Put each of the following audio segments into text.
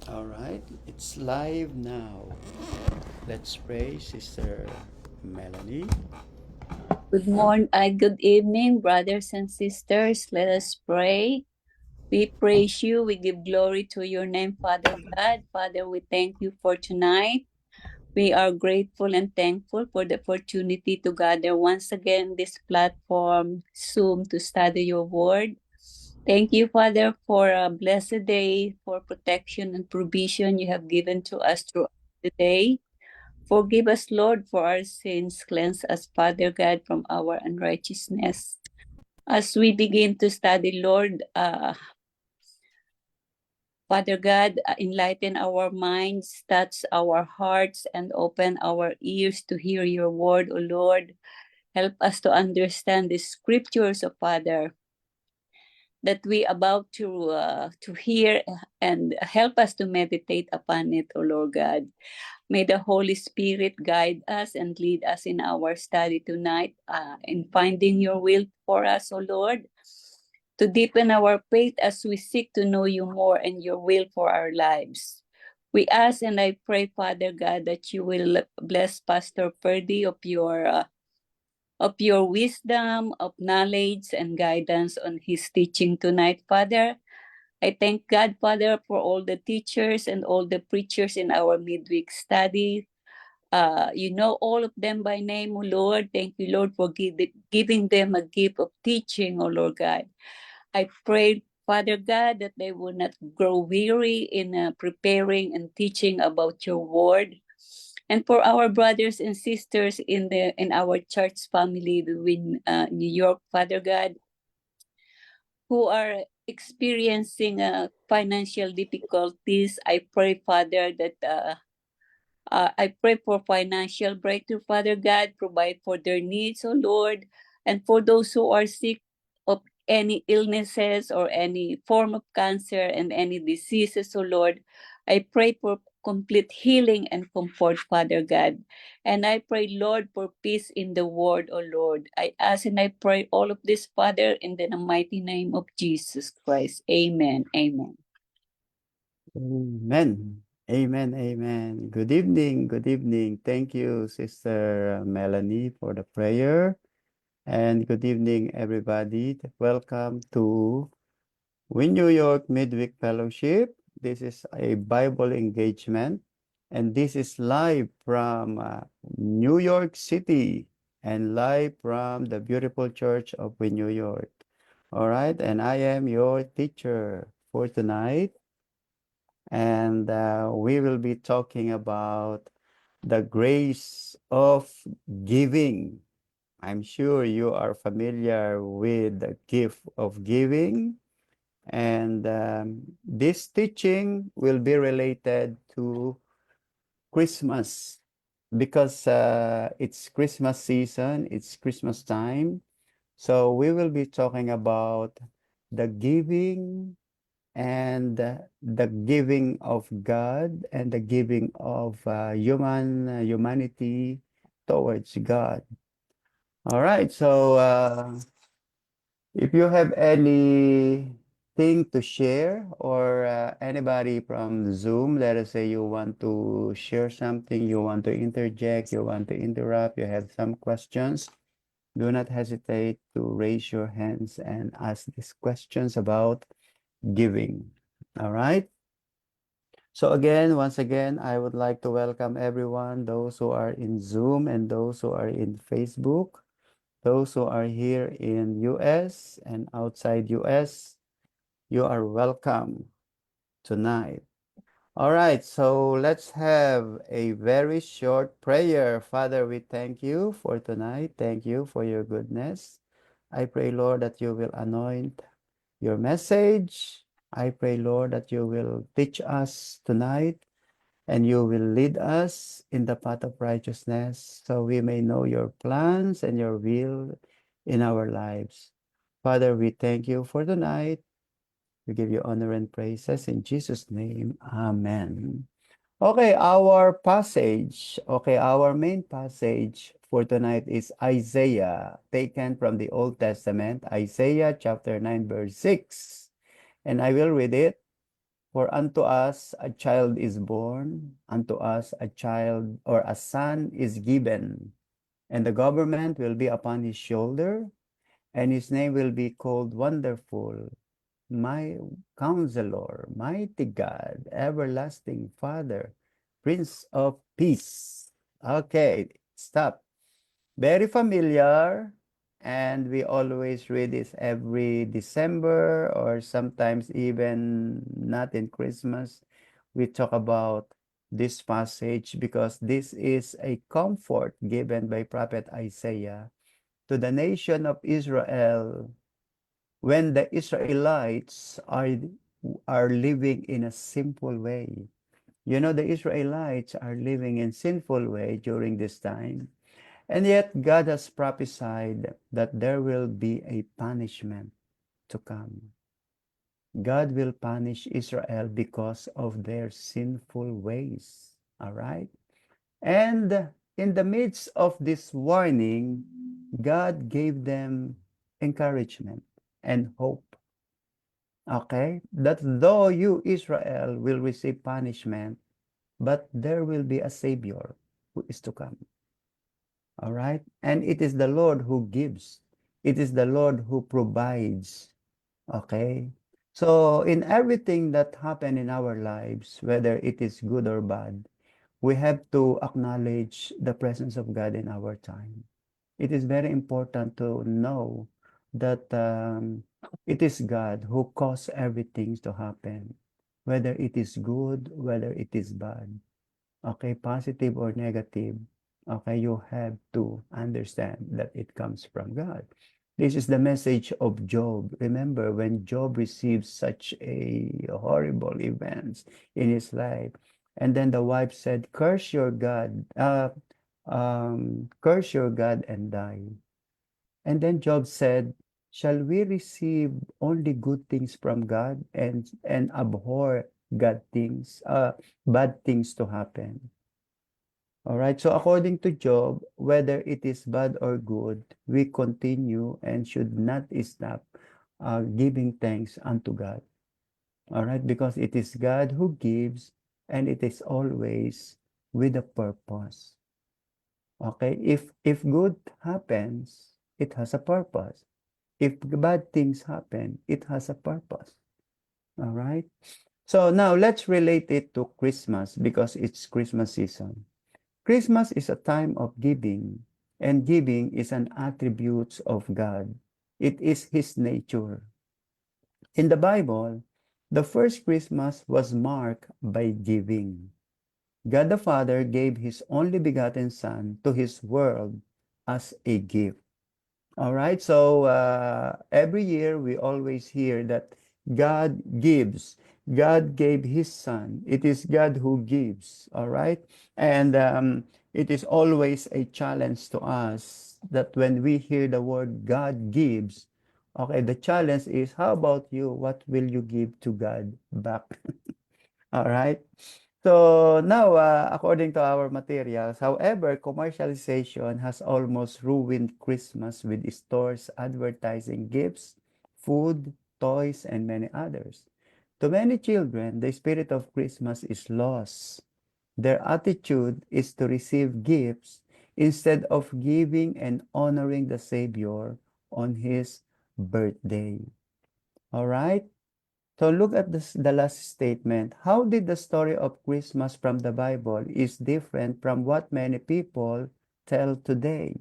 All right, it's live now. Let's pray, Sister Melanie. Good evening, brothers and sisters. Let us pray. We praise you. We give glory to your name, Father God. Father, we thank you for tonight. We are grateful and thankful for the opportunity to gather once again this platform, Zoom, to study your word. Thank you, Father, for a blessed day, for protection and provision you have given to us throughout the day. Forgive us, Lord, for our sins. Cleanse us, Father God, from our unrighteousness. As we begin to study, Lord, Father God, enlighten our minds, touch our hearts, and open our ears to hear your word, O Lord. Help us to understand the scriptures, O Father, that we about to hear, and help us to meditate upon it, O Lord God. May the Holy Spirit guide us and lead us in our study tonight, in finding your will for us, O Lord, to deepen our faith as we seek to know you more and your will for our lives. We ask and I pray, Father God, that you will bless Pastor Purdy of your wisdom, of knowledge, and guidance on his teaching tonight, Father. I thank God, Father, for all the teachers and all the preachers in our midweek study. You know all of them by name, O Lord. Thank you, Lord, for giving them a gift of teaching, O Lord God. I pray, Father God, that they will not grow weary in preparing and teaching about your word. And for our brothers and sisters in our church family in New York, Father God, who are experiencing financial difficulties, I pray, Father, that I pray for financial breakthrough, Father God. Provide for their needs, O Lord. And for those who are sick of any illnesses or any form of cancer and any diseases, O Lord, I pray for complete healing and comfort, Father God. And I pray, Lord, for peace in the world, O Lord. I ask and I pray all of this, Father, in the mighty name of Jesus Christ. Amen. Amen. Amen. Amen. Amen. Good evening. Good evening. Thank you, Sister Melanie, for the prayer. And good evening, everybody. Welcome to Win New York Midweek Fellowship. This is a Bible engagement, and this is live from New York City and live from the beautiful church of Win New York. All right, and I am your teacher for tonight, and we will be talking about the grace of giving. I'm sure you are familiar with the gift of giving. And this teaching will be related to Christmas because it's Christmas season, it's Christmas time. So we will be talking about the giving and the giving of God and the giving of humanity towards God. All right, so if you have anything to share or anybody from Zoom, let us say you want to share something, you want to interject, you want to interrupt, you have some questions, do not hesitate to raise your hands and ask these questions about giving. All right. So again, once again, I would like to welcome everyone, those who are in Zoom and those who are in Facebook. Those who are here in US and outside US, you are welcome tonight. All right, so let's have a very short prayer. Father, we thank you for tonight. Thank you for your goodness. I pray, Lord, that you will anoint your message. I pray, Lord, that you will teach us tonight and you will lead us in the path of righteousness so we may know your plans and your will in our lives. Father, we thank you for tonight. We give you honor and praises in Jesus' name. Amen. Okay, our main passage for tonight is Isaiah, taken from the Old Testament, Isaiah chapter 9, verse 6. And I will read it. For unto us a child is born, unto us a child or a son is given, and the government will be upon his shoulder, and his name will be called Wonderful, my Counselor, Mighty God, Everlasting Father, Prince of Peace. Okay, stop. Very familiar, and we always read this every December or sometimes even not in Christmas. We talk about this passage because this is a comfort given by Prophet Isaiah to the nation of Israel when the Israelites are living in a simple way. You know, the Israelites are living in sinful way during this time. And yet God has prophesied that there will be a punishment to come. God will punish Israel because of their sinful ways. All right? And in the midst of this warning, God gave them encouragement and hope. Okay? That though you, Israel, will receive punishment, but there will be a Savior who is to come. All right? And it is the Lord who gives. It is the Lord who provides. Okay? So in everything that happen in our lives, whether it is good or bad, we have to acknowledge the presence of God in our time. It is very important to know that it is God who caused everything to happen, whether it is good, whether it is bad. Okay, positive or negative, okay, you have to understand that it comes from God. This is the message of Job. Remember, when Job received such a horrible events in his life, and then the wife said, "Curse your God, curse your God and die." And then Job said, "Shall we receive only good things from God and abhor bad things to happen?" All right. So according to Job, whether it is bad or good, we continue and should not stop giving thanks unto God. All right. Because it is God who gives and it is always with a purpose. Okay. If good happens, it has a purpose. If bad things happen, it has a purpose. All right. So now let's relate it to Christmas because it's Christmas season. Christmas is a time of giving, and giving is an attribute of God. It is His nature. In the Bible, the first Christmas was marked by giving. God the Father gave His only begotten Son to His world as a gift. All right. So every year we always hear that God gives. God gave His Son. It is God who gives. All right. And it is always a challenge to us that when we hear the word God gives, okay, the challenge is how about you? What will you give to God back? All right. So now, according to our materials, however, commercialization has almost ruined Christmas with stores advertising gifts, food, toys, and many others. To many children, the spirit of Christmas is lost. Their attitude is to receive gifts instead of giving and honoring the Savior on His birthday. All right? So look at the last statement. How did the story of Christmas from the Bible is different from what many people tell today?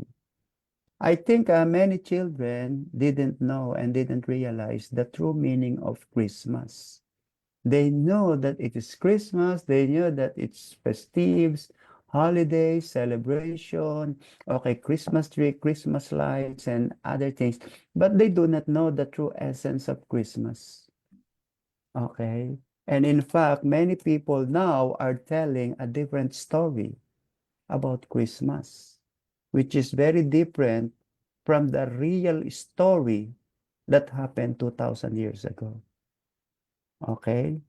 I think many children didn't know and didn't realize the true meaning of Christmas. They know that it is Christmas. They knew that it's festives, holidays, celebration, okay, Christmas tree, Christmas lights, and other things. But they do not know the true essence of Christmas. Okay. And in fact, many people now are telling a different story about Christmas, which is very different from the real story that happened 2000 years ago. Okay.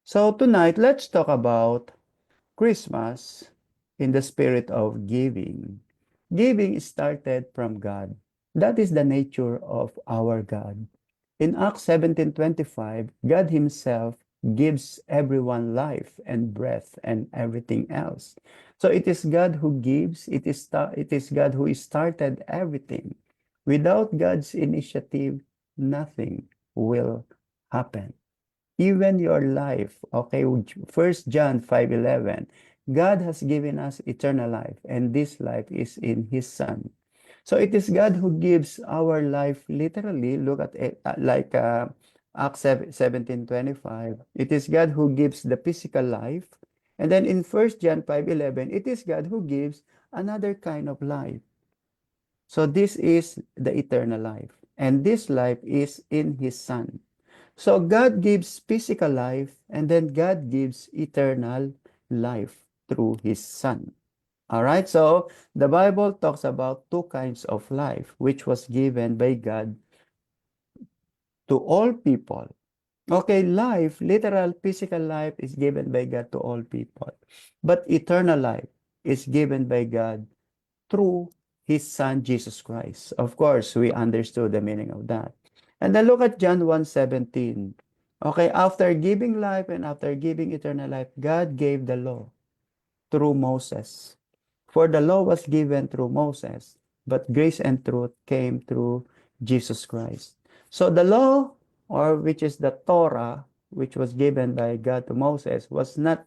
So tonight, let's talk about Christmas in the spirit of giving. Giving started from God. That is the nature of our God. In Acts 17:25, God Himself gives everyone life and breath and everything else. So it is God who gives, it is God who started everything. Without God's initiative, nothing will happen. Even your life, okay, First John 5:11, God has given us eternal life, and this life is in His Son. So it is God who gives our life literally. Look at it, like Acts 17:25. It is God who gives the physical life. And then in First John 5:11, it is God who gives another kind of life. So this is the eternal life. And this life is in His Son. So God gives physical life, and then God gives eternal life through His Son. All right, so the Bible talks about two kinds of life, which was given by God to all people. Okay, life, literal physical life, is given by God to all people. But eternal life is given by God through His Son, Jesus Christ. Of course, we understood the meaning of that. And then look at John 1:17. Okay, after giving life and after giving eternal life, God gave the law through Moses. For the law was given through Moses, but grace and truth came through Jesus Christ. So the law, or which is the Torah, which was given by God to Moses, it was not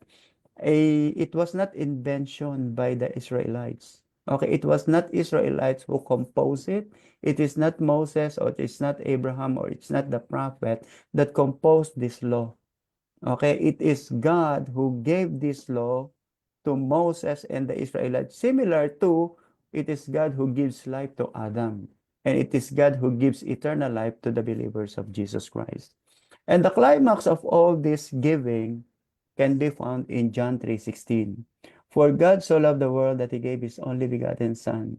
invention by the Israelites. Okay, it was not Israelites who composed it. It is not Moses, or it is not Abraham, or it's not the prophet that composed this law. Okay, it is God who gave this law to Moses and the Israelites, similar to it is God who gives life to Adam, and it is God who gives eternal life to the believers of Jesus Christ. And the climax of all this giving can be found in John 3:16. For God so loved the world that He gave His only begotten Son,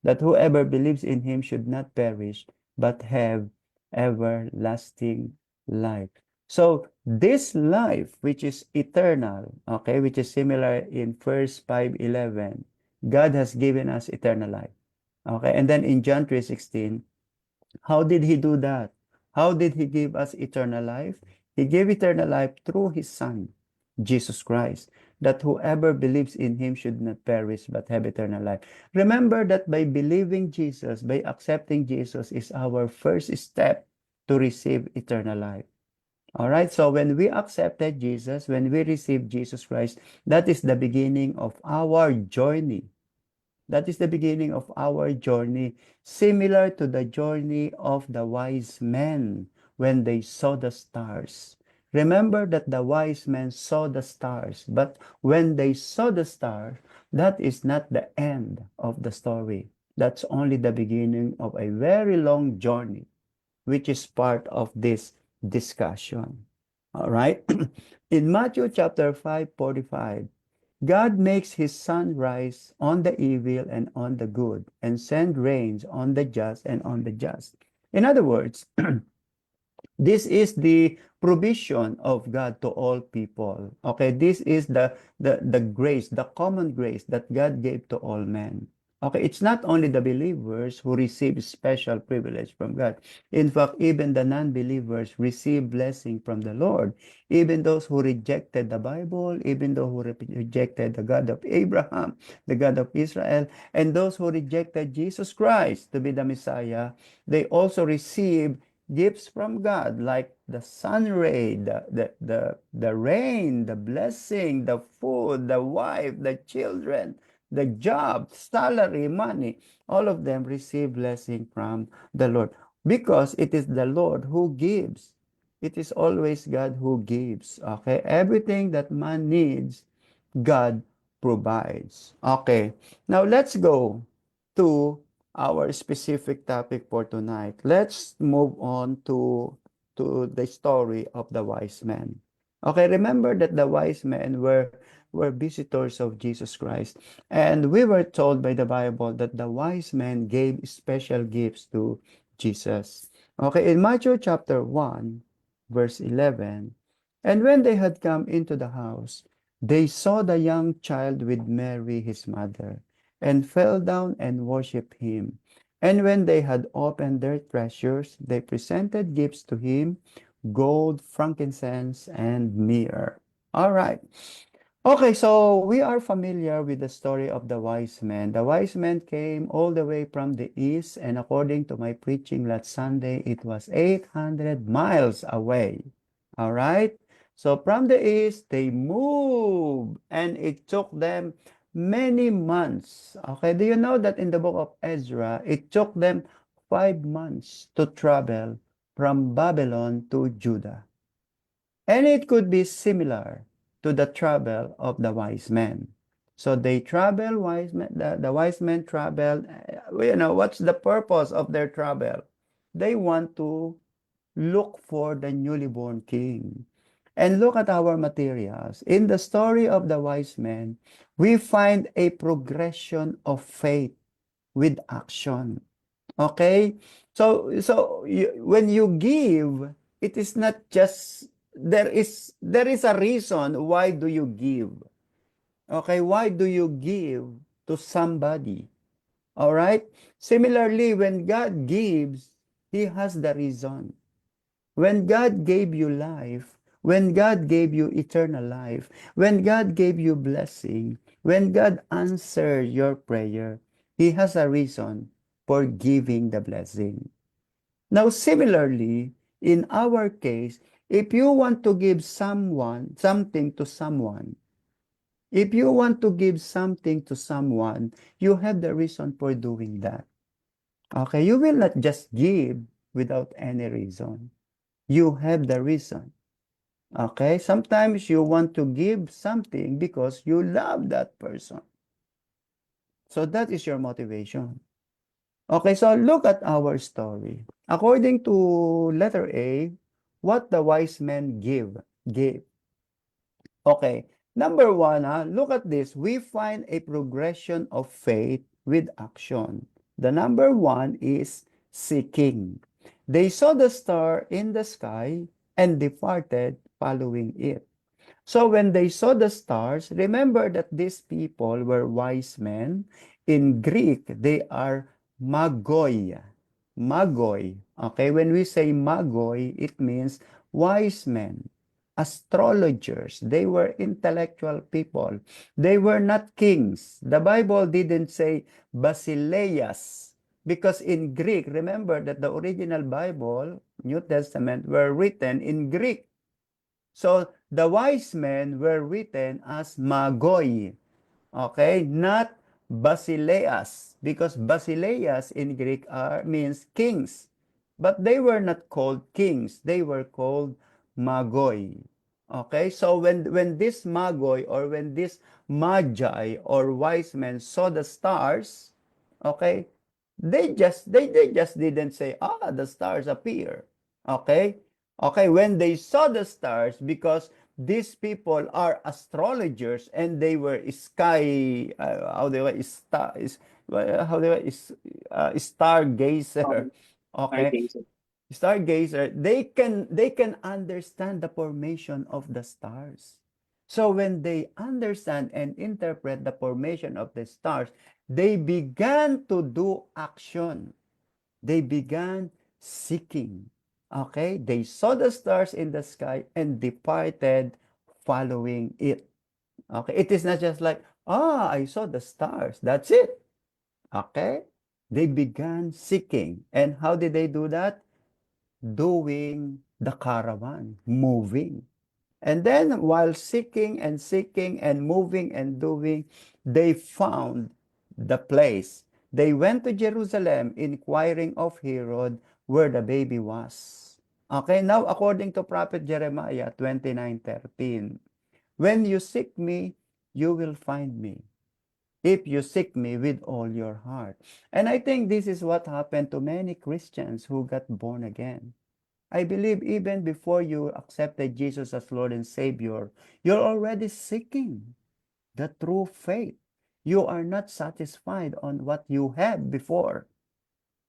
that whoever believes in Him should not perish, but have everlasting life. So this life, which is eternal, okay, which is similar in First 5:11, God has given us eternal life. Okay, and then in John 3:16, how did He do that? How did He give us eternal life? He gave eternal life through His Son, Jesus Christ, that whoever believes in Him should not perish but have eternal life. Remember that by believing Jesus, by accepting Jesus, is our first step to receive eternal life. All right, so when we accepted Jesus, when we received Jesus Christ, that is the beginning of our journey. That is the beginning of our journey, similar to the journey of the wise men when they saw the stars. Remember that the wise men saw the stars, but when they saw the stars, that is not the end of the story. That's only the beginning of a very long journey, which is part of this discussion. All right? In Matthew chapter 5:45, God makes His sun rise on the evil and on the good, and send rains on the just and on the just. In other words, this is the provision of God to all people. Okay, this is the grace, the common grace that God gave to all men. Okay, it's not only the believers who receive special privilege from God. In fact, even the non-believers receive blessing from the Lord. Even those who rejected the Bible, even those who rejected the God of Abraham, the God of Israel, and those who rejected Jesus Christ to be the Messiah, they also receive gifts from God, like the sun ray, the rain, the blessing, the food, the wife, the children, the job, salary, money. All of them receive blessing from the Lord because it is the Lord who gives. It is always God who gives. Okay, everything that man needs, God provides. Okay, now let's go to our specific topic for tonight. Let's move on to the story of the wise men. Okay, remember that the wise men were visitors of Jesus Christ, and we were told by the Bible that the wise men gave special gifts to Jesus. Okay, in Matthew chapter 1, verse 11, and when they had come into the house, they saw the young child with Mary his mother, and fell down and worshipped him. And when they had opened their treasures, they presented gifts to him, gold, frankincense, and myrrh. All right. Okay, so we are familiar with the story of the wise men. The wise men came all the way from the east, and according to my preaching last Sunday, it was 800 miles away. All right? So from the east, they moved, and it took them many months. Okay, do you know that in the book of Ezra, it took them 5 months to travel from Babylon to Judah? And it could be similar to the travel of the wise men. So they travel, wise men, the wise men traveled. What's the purpose of their travel? They want to look for the newly born king. And look at our materials. In the story of the wise men, we find a progression of faith with action. Okay? When you give, it is not just there is a reason why do you give. Okay? Why do you give to somebody? All right? Similarly, when God gives, he has the reason. When God gave you life, when God gave you eternal life, when God gave you blessing, when God answered your prayer, he has a reason for giving the blessing. Now, similarly, in our case, if you want to give someone something to someone, if you want to give something to someone, you have the reason for doing that. Okay, you will not just give without any reason. You have the reason. Okay, sometimes you want to give something because you love that person. So that is your motivation. Okay, so look at our story. According to letter A, what the wise men gave. Okay, number one, look at this. We find a progression of faith with action. The number one is seeking. They saw the star in the sky and departed following it. So when they saw the stars, remember that these people were wise men. In Greek, they are magoi. Magoi. Okay, when we say magoi, it means wise men, astrologers. They were intellectual people. They were not kings. The Bible didn't say Basileas because in Greek, remember that the original Bible, New Testament, were written in Greek. So the wise men were written as magoi, okay, not basileas, because basileas in Greek means kings, but they were not called kings; they were called magoi. Okay, so when this magoi or when this magi or wise men saw the stars, okay, they just didn't say, the stars appear. Okay, okay, when they saw the stars, because these people are astrologers and they were sky how they were star is how they were is stargazer. Okay, Stargazer. stargazer, they can understand the formation of the stars. So when they understand and interpret the formation of the stars, they began to do action. They began seeking. Okay, they saw the stars in the sky and departed following it. Okay, it is not just like, I saw the stars, that's it. Okay, they began seeking. And how did they do that? Doing the caravan, moving. And then while seeking and moving and doing, they found the place. They went to Jerusalem inquiring of Herod where the baby was. Okay, now according to Prophet Jeremiah 29:13, when you seek me, you will find me. If you seek me with all your heart. And I think this is what happened to many Christians who got born again. I believe even before you accepted Jesus as Lord and Savior, you're already seeking the true faith. You are not satisfied on what you have before.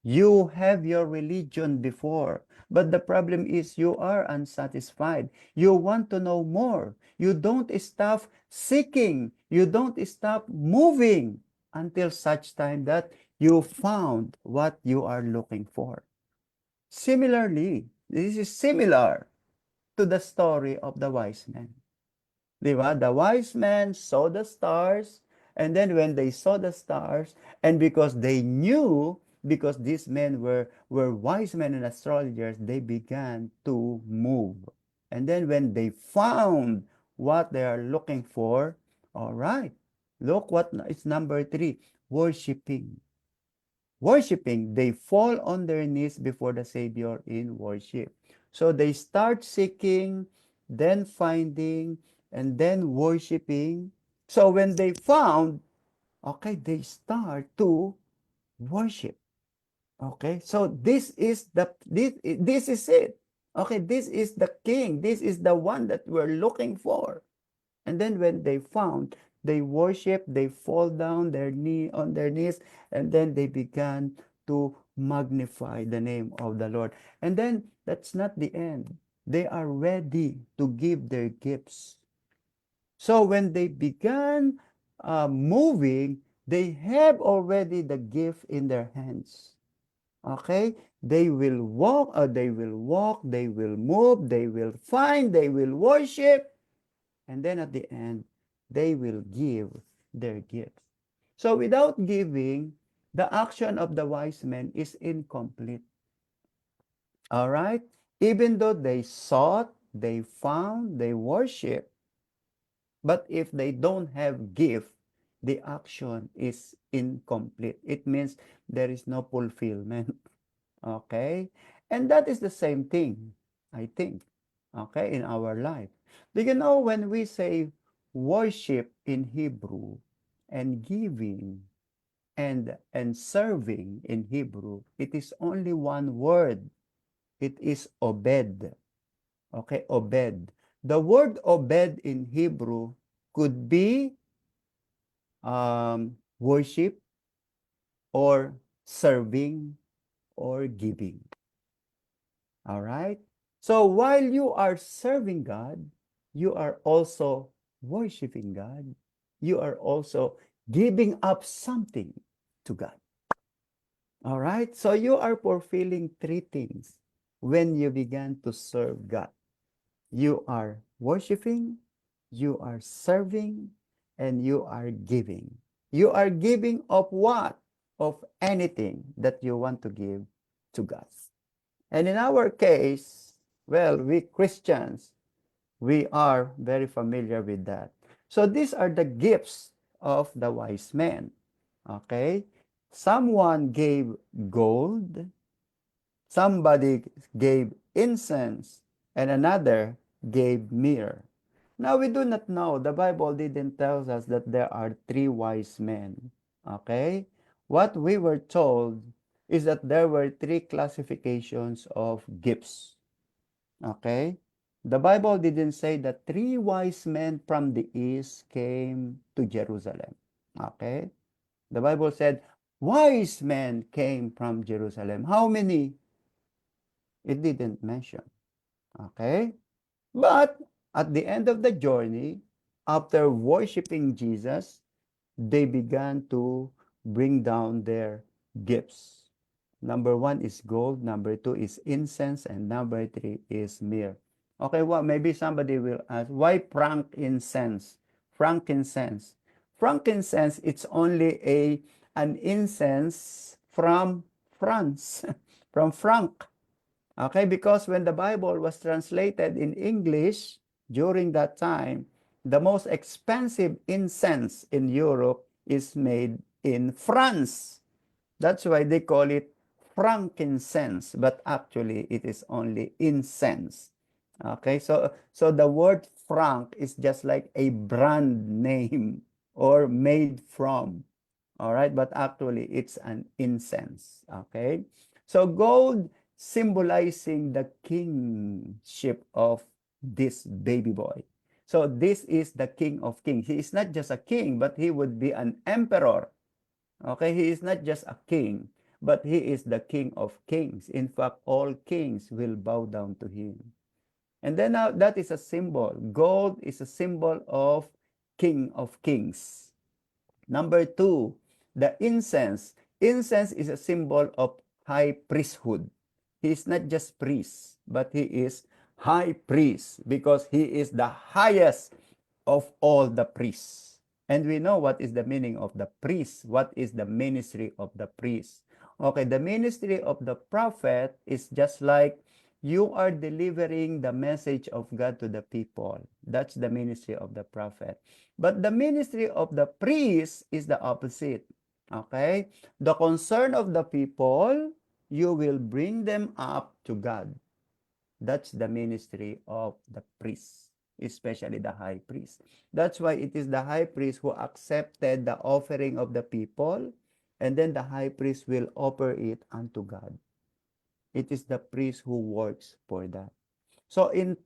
You have your religion before, but the problem is you are unsatisfied. You want to know more. You don't stop seeking. You don't stop moving until such time that you found what you are looking for. Similarly, this is similar. to the story of the wise men. Di ba? The wise men saw the stars, and then when they saw the stars, and because they knew, because these men were wise men and astrologers, they began to move. And then when they found what they are looking for, all right, look what is number 3, worshiping. Worshiping, they fall on their knees before the Savior in worship. So they start seeking, then finding, and then worshiping. So when they found, okay, they start to worship. Okay, so this is it. Okay, this is the king. This is the one that we're looking for. And then when they found, they worship, they fall down on their knees, and then they began to magnify the name of the Lord. And then that's not the end. They are ready to give their gifts. So when they began moving, they have already the gift in their hands. Okay? They will walk, they will move, they will find, they will worship, and then at the end, they will give their gifts. So without giving, the action of the wise men is incomplete. All right? Even though they sought, they found, they worship, but if they don't have gift, the action is incomplete. It means there is no fulfillment. Okay? And that is the same thing, I think, okay, in our life. Do you know when we say worship in Hebrew and giving and serving in Hebrew, it is only one word. It is obed. Okay, obed. The word obed in Hebrew could be worship or serving or giving. All right? So while you are serving God, you are also worshiping God. You are also giving up something to God. All right? So you are fulfilling 3 things when you began to serve God. You are worshiping, you are serving, and you are giving. You are giving of what? Of anything that you want to give to God. And in our case, well, we Christians, we are very familiar with that. So these are the gifts of the wise men. Okay? Someone gave gold, somebody gave incense, and another gave myrrh. Now we do not know. The Bible didn't tell us that there are 3 wise men. Okay? What we were told is that there were 3 classifications of gifts. Okay? The Bible didn't say that 3 wise men from the east came to Jerusalem. Okay? The Bible said wise men came from Jerusalem. How many? It didn't mention. Okay? But at the end of the journey, after worshiping Jesus, they began to bring down their gifts. Number 1 is gold, number 2 is incense, and number 3 is myrrh. Okay, well, maybe somebody will ask, why frankincense? Frankincense. Frankincense, it's only an incense from France, from Frank. Okay, because when the Bible was translated in English during that time, the most expensive incense in Europe is made in France. That's why they call it frankincense, but actually it is only incense. Okay, so the word franc is just like a brand name or made from. All right, but actually it's an incense. Okay, so gold symbolizing the kingship of this baby boy. So this is the King of Kings. He is not just a king, but he would be an emperor. Okay, he is not just a king, but he is the King of Kings. In fact, all kings will bow down to him. And then now that is a symbol. Gold is a symbol of King of Kings. Number 2, the incense. Incense is a symbol of high priesthood. He is not just priest, but he is high priest because he is the highest of all the priests. And we know what is the meaning of the priest. What is the ministry of the priest? Okay, the ministry of the prophet is just like you are delivering the message of God to the people. That's the ministry of the prophet. But the ministry of the priest is the opposite. Okay? The concern of the people, you will bring them up to God. That's the ministry of the priest, especially the high priest. That's why it is the high priest who accepted the offering of the people, and then the high priest will offer it unto God. It is the priest who works for that. So in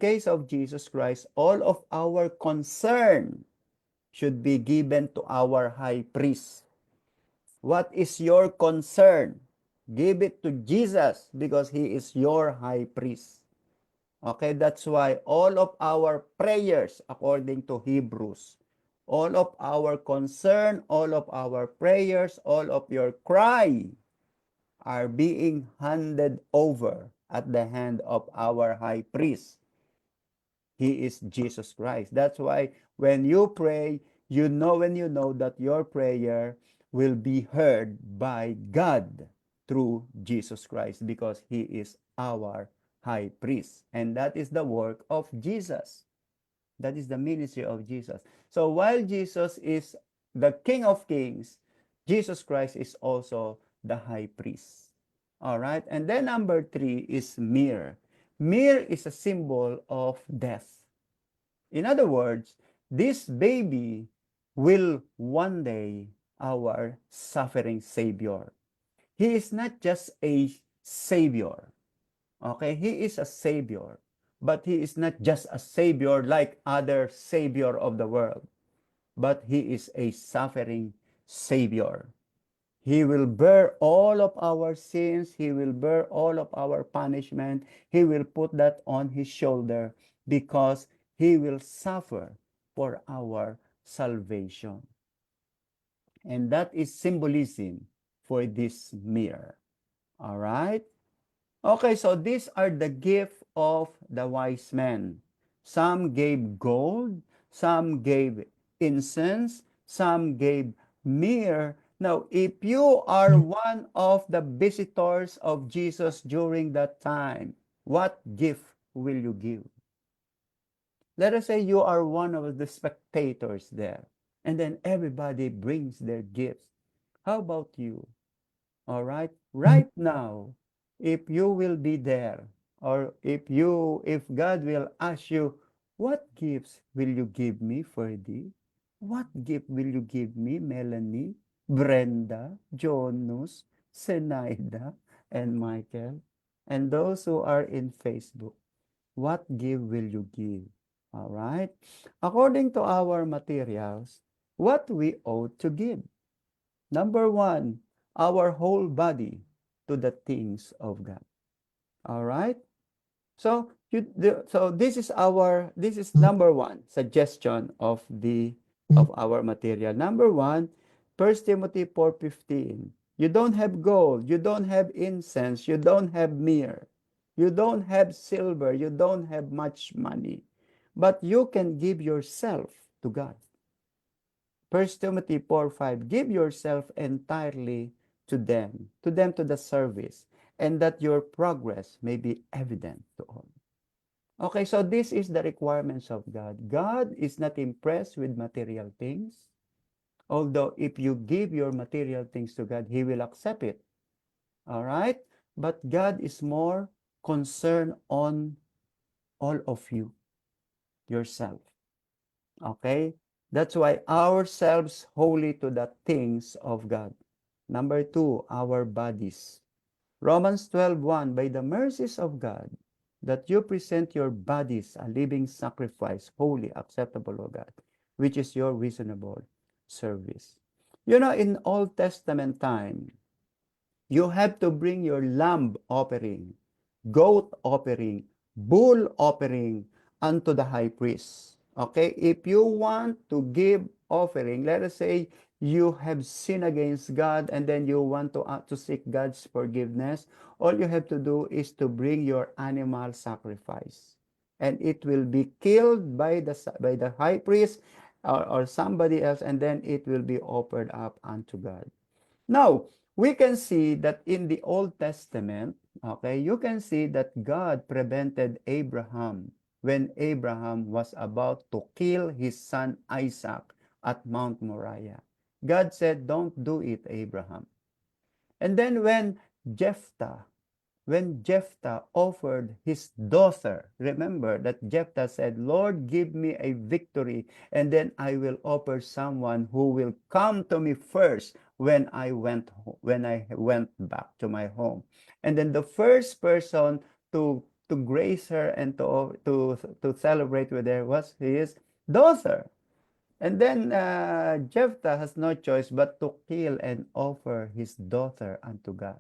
case of Jesus Christ, all of our concern should be given to our high priest. What is your concern? Give it to Jesus because he is your high priest. Okay, that's why all of our prayers, according to Hebrews, all of our concern, all of our prayers, all of your cry are being handed over at the hand of our high priest. He is Jesus Christ. That's why when you pray, when you know that your prayer will be heard by God through Jesus Christ because he is our high priest. And that is the work of Jesus. That is the ministry of Jesus. So while Jesus is the King of Kings, Jesus Christ is also the high priest. All right. And then number 3 is myrrh. Myrrh is a symbol of death. In other words, this baby will one day our suffering Savior. He is not just a Savior. Okay, he is a Savior. But he is not just a Savior like other Savior of the world. But he is a suffering Savior. He will bear all of our sins. He will bear all of our punishment. He will put that on his shoulder because he will suffer for our salvation. And that is symbolism for this mirror. All right? Okay, so these are the gift of the wise men. Some gave gold, some gave incense, some gave myrrh. Now, if you are one of the visitors of Jesus during that time, what gift will you give? Let us say you are one of the spectators there, and then everybody brings their gifts. How about you? All right. Right now, if you will be there, or if God will ask you, what gifts will you give me, Ferdy? What gift will you give me, Melanie, Brenda, Jonas, Senaida, and Michael? And those who are in Facebook, what gift will you give? All right. According to our materials, what we ought to give. Number 1, our whole body to the things of God. All right? So this is number 1 suggestion of our material. Number 1, 1 Timothy 4:15. You don't have gold, you don't have incense, you don't have myrrh, you don't have silver, you don't have much money, but you can give yourself to God. 1 Timothy 4:5, give yourself entirely to them to the service, and that your progress may be evident to all. Okay, so this is the requirements of God. God is not impressed with material things, although if you give your material things to God, He will accept it. All right? But God is more concerned on all of you, yourself. Okay? That's why ourselves holy to the things of God. Number 2, our bodies. Romans 12:1, by the mercies of God, that you present your bodies a living sacrifice, holy, acceptable to God, which is your reasonable service. You know, in Old Testament time, you have to bring your lamb offering, goat offering, bull offering unto the high priest. Okay? If you want to give offering, let us say you have sinned against God and then you want to seek God's forgiveness, all you have to do is to bring your animal sacrifice. And it will be killed by the high priest or somebody else, and then it will be offered up unto God. Now, we can see that in the Old Testament, okay, you can see that God prevented Abraham when Abraham was about to kill his son Isaac at Mount Moriah. God said, "Don't do it, Abraham." And then Jephthah when Jephthah offered his daughter, remember that Jephthah said, "Lord, give me a victory, and then I will offer someone who will come to me first when I went back to my home." And then the first person to grace her and to celebrate with her was his daughter. And then Jephthah has no choice but to kill and offer his daughter unto God.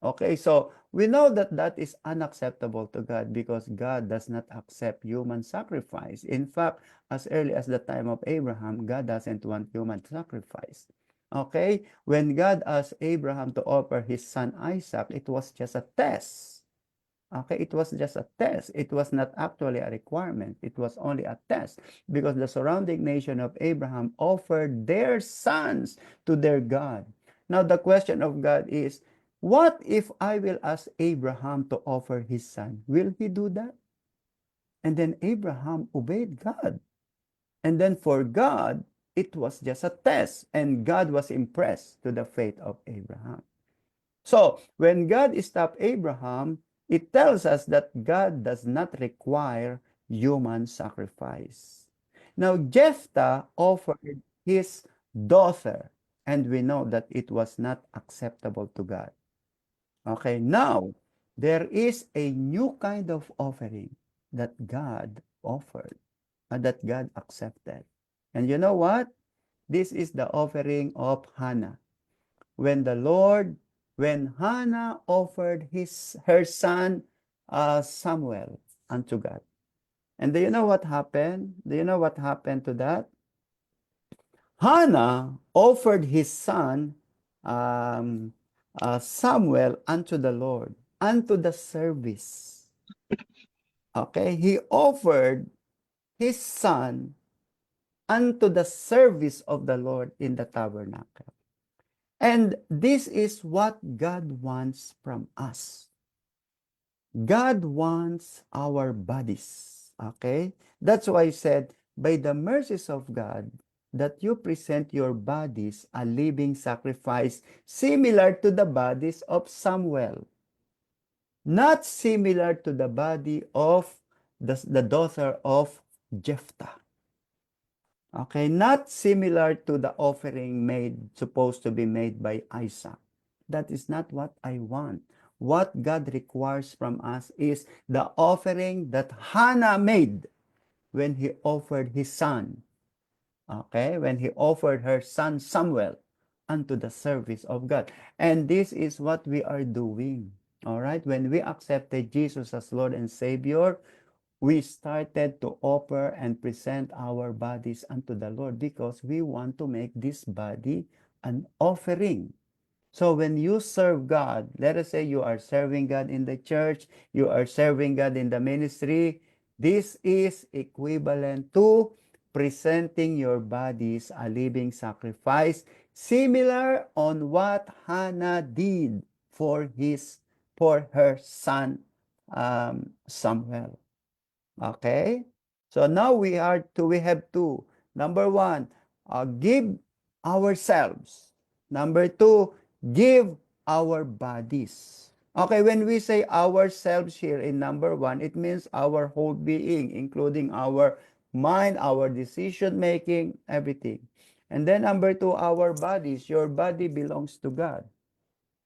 Okay, so we know that that is unacceptable to God because God does not accept human sacrifice. In fact, as early as the time of Abraham, God doesn't want human sacrifice. Okay, when God asked Abraham to offer his son Isaac, it was just a test. Okay, it was just a test. It was not actually a requirement. It was only a test because the surrounding nation of Abraham offered their sons to their God. Now, the question of God is, what if I will ask Abraham to offer his son? Will he do that? And then Abraham obeyed God. And then for God, it was just a test. And God was impressed to the faith of Abraham. So, when God stopped Abraham, it tells us that God does not require human sacrifice. Now, Jephthah offered his daughter, and we know that it was not acceptable to God. Okay, now, there is a new kind of offering that God offered, and that God accepted. And you know what? This is the offering of Hannah. When the Lord, when Hannah offered her son Samuel unto God. And do you know what happened? Do you know what happened to that? Hannah offered his son um, Samuel unto the Lord, unto the service. Okay, he offered his son unto the service of the Lord in the tabernacle. And this is what God wants from us. God wants our bodies. Okay? That's why I said, by the mercies of God, that you present your bodies a living sacrifice similar to the bodies of Samuel, not similar to the body of the daughter of Jephthah. Okay, not similar to the offering supposed to be made by Isaac. That is not what I want. What God requires from us is the offering that Hannah made when he offered his son. Okay, when he offered her son Samuel unto the service of God. And this is what we are doing. All right, when we accepted Jesus as Lord and Savior, we started to offer and present our bodies unto the Lord because we want to make this body an offering. So when you serve God, let us say you are serving God in the church, you are serving God in the ministry, this is equivalent to presenting your bodies a living sacrifice, similar on what Hannah did for her son Samuel. Okay? So now we have two. Number one, give ourselves. Number two, give our bodies. Okay, when we say ourselves here in number one, it means our whole being, including our mind, our decision making, everything. And then number two, our bodies. Your body belongs to God.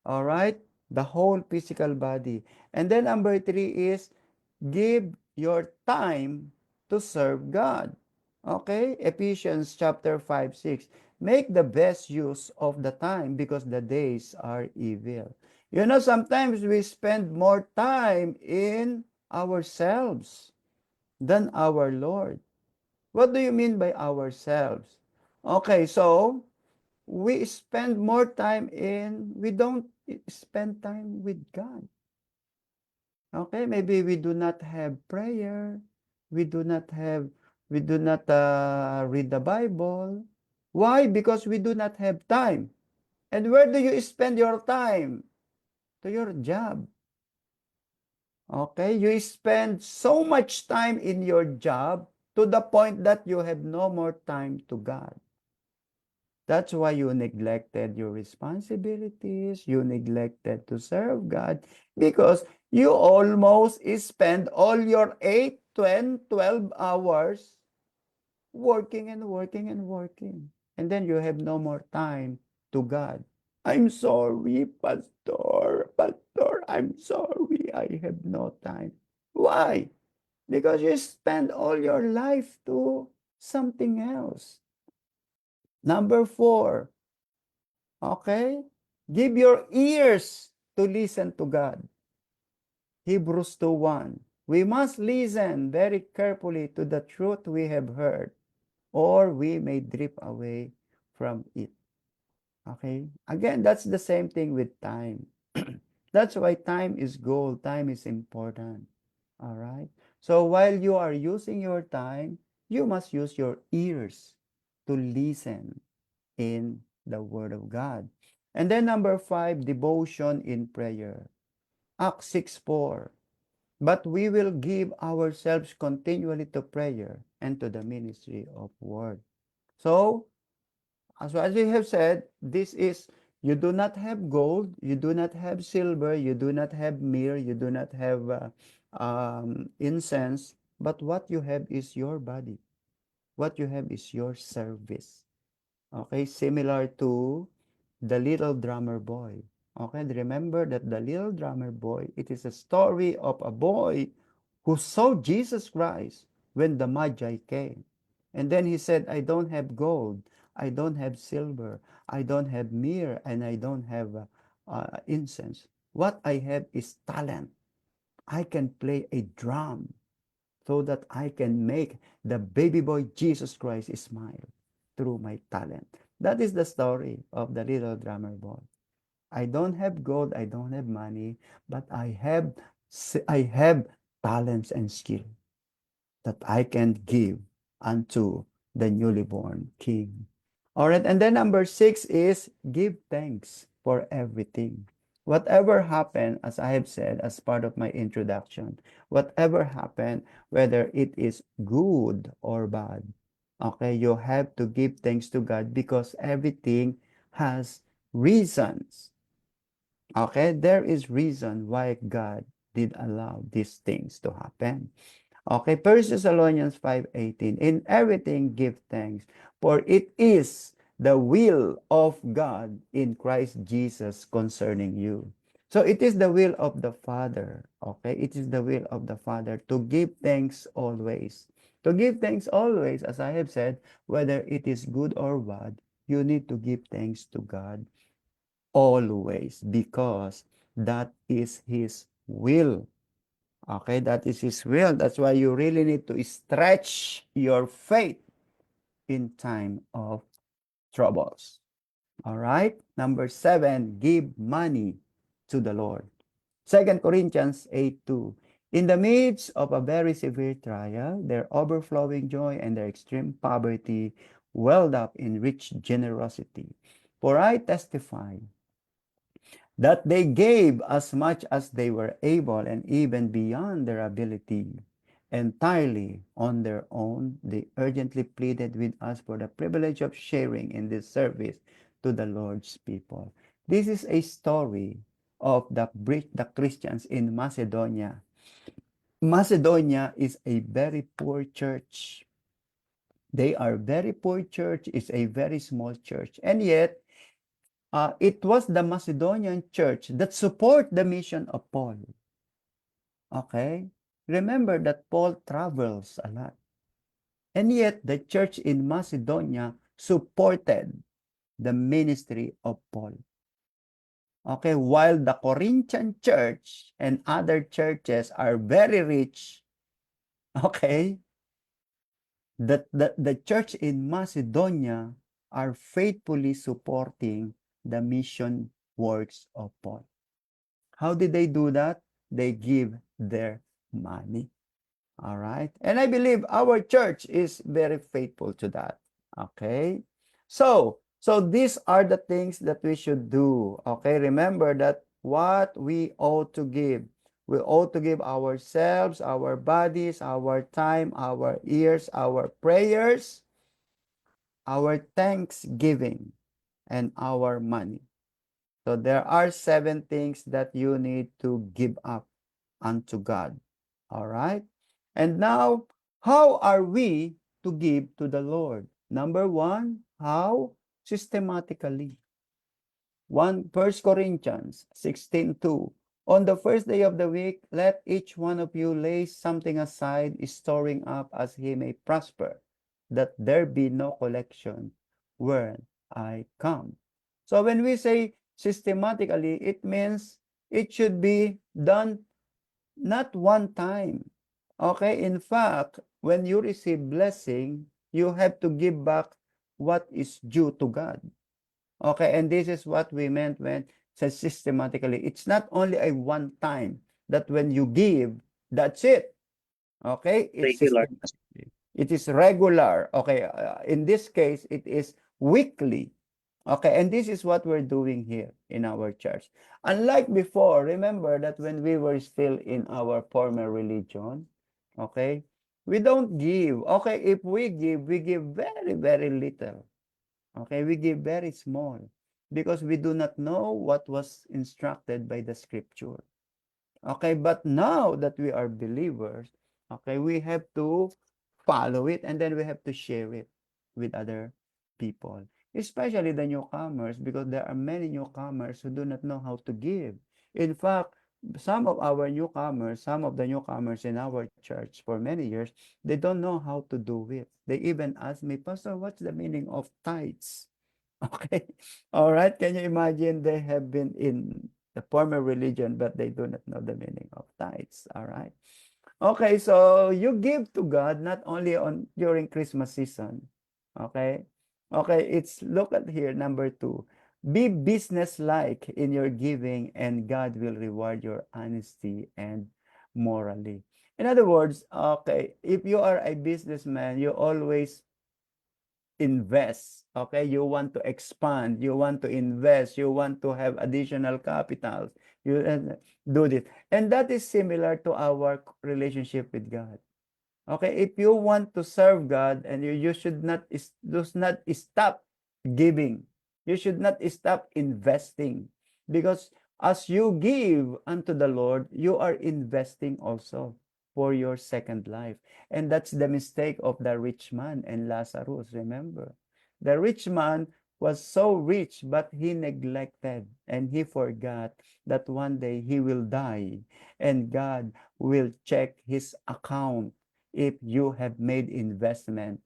All right? The whole physical body. And then number three is give your time to serve God. Okay? Ephesians chapter 5:6. Make the best use of the time because the days are evil. You know, sometimes we spend more time in ourselves than our Lord. What do you mean by ourselves? Okay, so we spend more time we don't spend time with God. Okay, maybe we do not have prayer. We do not have, we do not read the Bible. Why? Because we do not have time. And where do you spend your time? To your job. Okay, you spend so much time in your job to the point that you have no more time to God. That's why you neglected your responsibilities, you neglected to serve God, because you almost spend all your 8, 10, 12 hours working and working and working. And then you have no more time to God. I'm sorry, Pastor. Pastor, I'm sorry. I have no time. Why? Because you spend all your life to something else. Number 4, okay? Give your ears to listen to God. Hebrews 2:1. We must listen very carefully to the truth we have heard, or we may drift away from it. Okay? Again, that's the same thing with time. That's why time is gold. Time is important. All right? So while you are using your time, you must use your ears to listen in the Word of God. And then number 5, devotion in prayer. Acts 6:4. But we will give ourselves continually to prayer and to the ministry of word. So, as we have said, this is, you do not have gold, you do not have silver, you do not have myrrh, you do not have incense, but what you have is your body. What you have is your service. Okay, similar to the little drummer boy. Okay, remember that the little drummer boy, it is a story of a boy who saw Jesus Christ when the Magi came. And then he said, I don't have gold, I don't have silver, I don't have myrrh, and I don't have incense. What I have is talent. I can play a drum so that I can make the baby boy Jesus Christ smile through my talent. That is the story of the little drummer boy. I don't have gold, I don't have money, but I have talents and skill that I can give unto the newly born king. All right, and then number 6 is give thanks for everything. Whatever happened, as I have said as part of my introduction, whatever happened, whether it is good or bad, okay, you have to give thanks to God because everything has reasons. Okay, there is reason why God did allow these things to happen. Okay, 1 Thessalonians 5:18. In everything give thanks, for it is the will of God in Christ Jesus concerning you. So it is the will of the Father. Okay, it is the will of the Father to give thanks always. To give thanks always, as I have said, whether it is good or bad, you need to give thanks to God always because that is His will. Okay, that is His will. That's why you really need to stretch your faith in time of troubles. All right. Number 7, give money to the Lord. 2 Corinthians 8:2. In the midst of a very severe trial, their overflowing joy and their extreme poverty welled up in rich generosity. For I testify that they gave as much as they were able and even beyond their ability. Entirely on their own, they urgently pleaded with us for the privilege of sharing in this service to the Lord's people. This is a story of the Christians in Macedonia. Macedonia is a very poor church. They are very poor church. It's a very small church. And yet, it was the Macedonian church that support the mission of Paul. Okay? Remember that Paul travels a lot. And yet, the church in Macedonia supported the ministry of Paul. Okay? While the Corinthian church and other churches are very rich, okay? The church in Macedonia are faithfully supporting the mission works of Paul. How did they do that? They give their money. All right. And I believe our church is very faithful to that. Okay. So these are the things that we should do. Okay. Remember that what we ought to give. We ought to give ourselves, our bodies, our time, our ears, our prayers, our thanksgiving, and our money. So there are 7 things that you need to give up unto God. All right? And now, how are we to give to the Lord? Number 1, how? Systematically. 1 Corinthians 16:2. On the first day of the week, let each one of you lay something aside, storing up as he may prosper, that there be no collection when I come. So when we say systematically, it means it should be done not one time. Okay? In fact, when you receive blessing, you have to give back what is due to God. Okay, and this is what we meant when says systematically. It's not only a one time that when you give, that's it. Okay, it's Regular. systematically. It is regular. Okay, in this case, it is weekly. Okay, and this is what we're doing here in our church. Unlike before, remember that when we were still in our former religion, okay, we don't give. Okay, if we give very, very little. Okay, we give very small because we do not know what was instructed by the scripture. Okay, but now that we are believers, okay, we have to follow it and then we have to share it with other people, especially the newcomers, because there are many newcomers who do not know how to give. In fact, some of the newcomers in our church for many years, they don't know how to do it. They even ask me, Pastor, what's the meaning of tithes? Okay. All right. Can you imagine they have been in the former religion, but they do not know the meaning of tithes. All right. Okay. So you give to God not only on during Christmas season. Okay. Okay. It's look at here. Number 2, be business-like in your giving and God will reward your honesty and morally. In other words, okay, if you are a businessman, you always invest. Okay, you want to expand, you want to invest, you want to have additional capital. You do this, and that is similar to our relationship with God. Okay, if you want to serve God, and you should not does not stop giving. You should not stop investing, because as you give unto the Lord, you are investing also for your second life. And that's the mistake of the rich man and Lazarus. Remember, the rich man was so rich, but he neglected and he forgot that one day he will die and God will check his account if you have made investment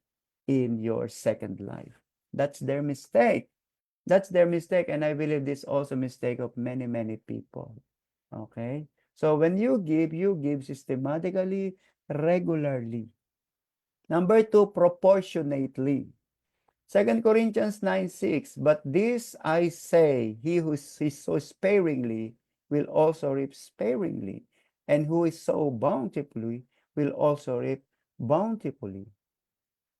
in your second life. That's their mistake. That's their mistake. And I believe this also mistake of many, many people. Okay. So when you give systematically, regularly. Number 2, proportionately. 2 Corinthians 9:6. But this I say, he who sows sparingly will also reap sparingly, and who is sow bountifully will also reap bountifully.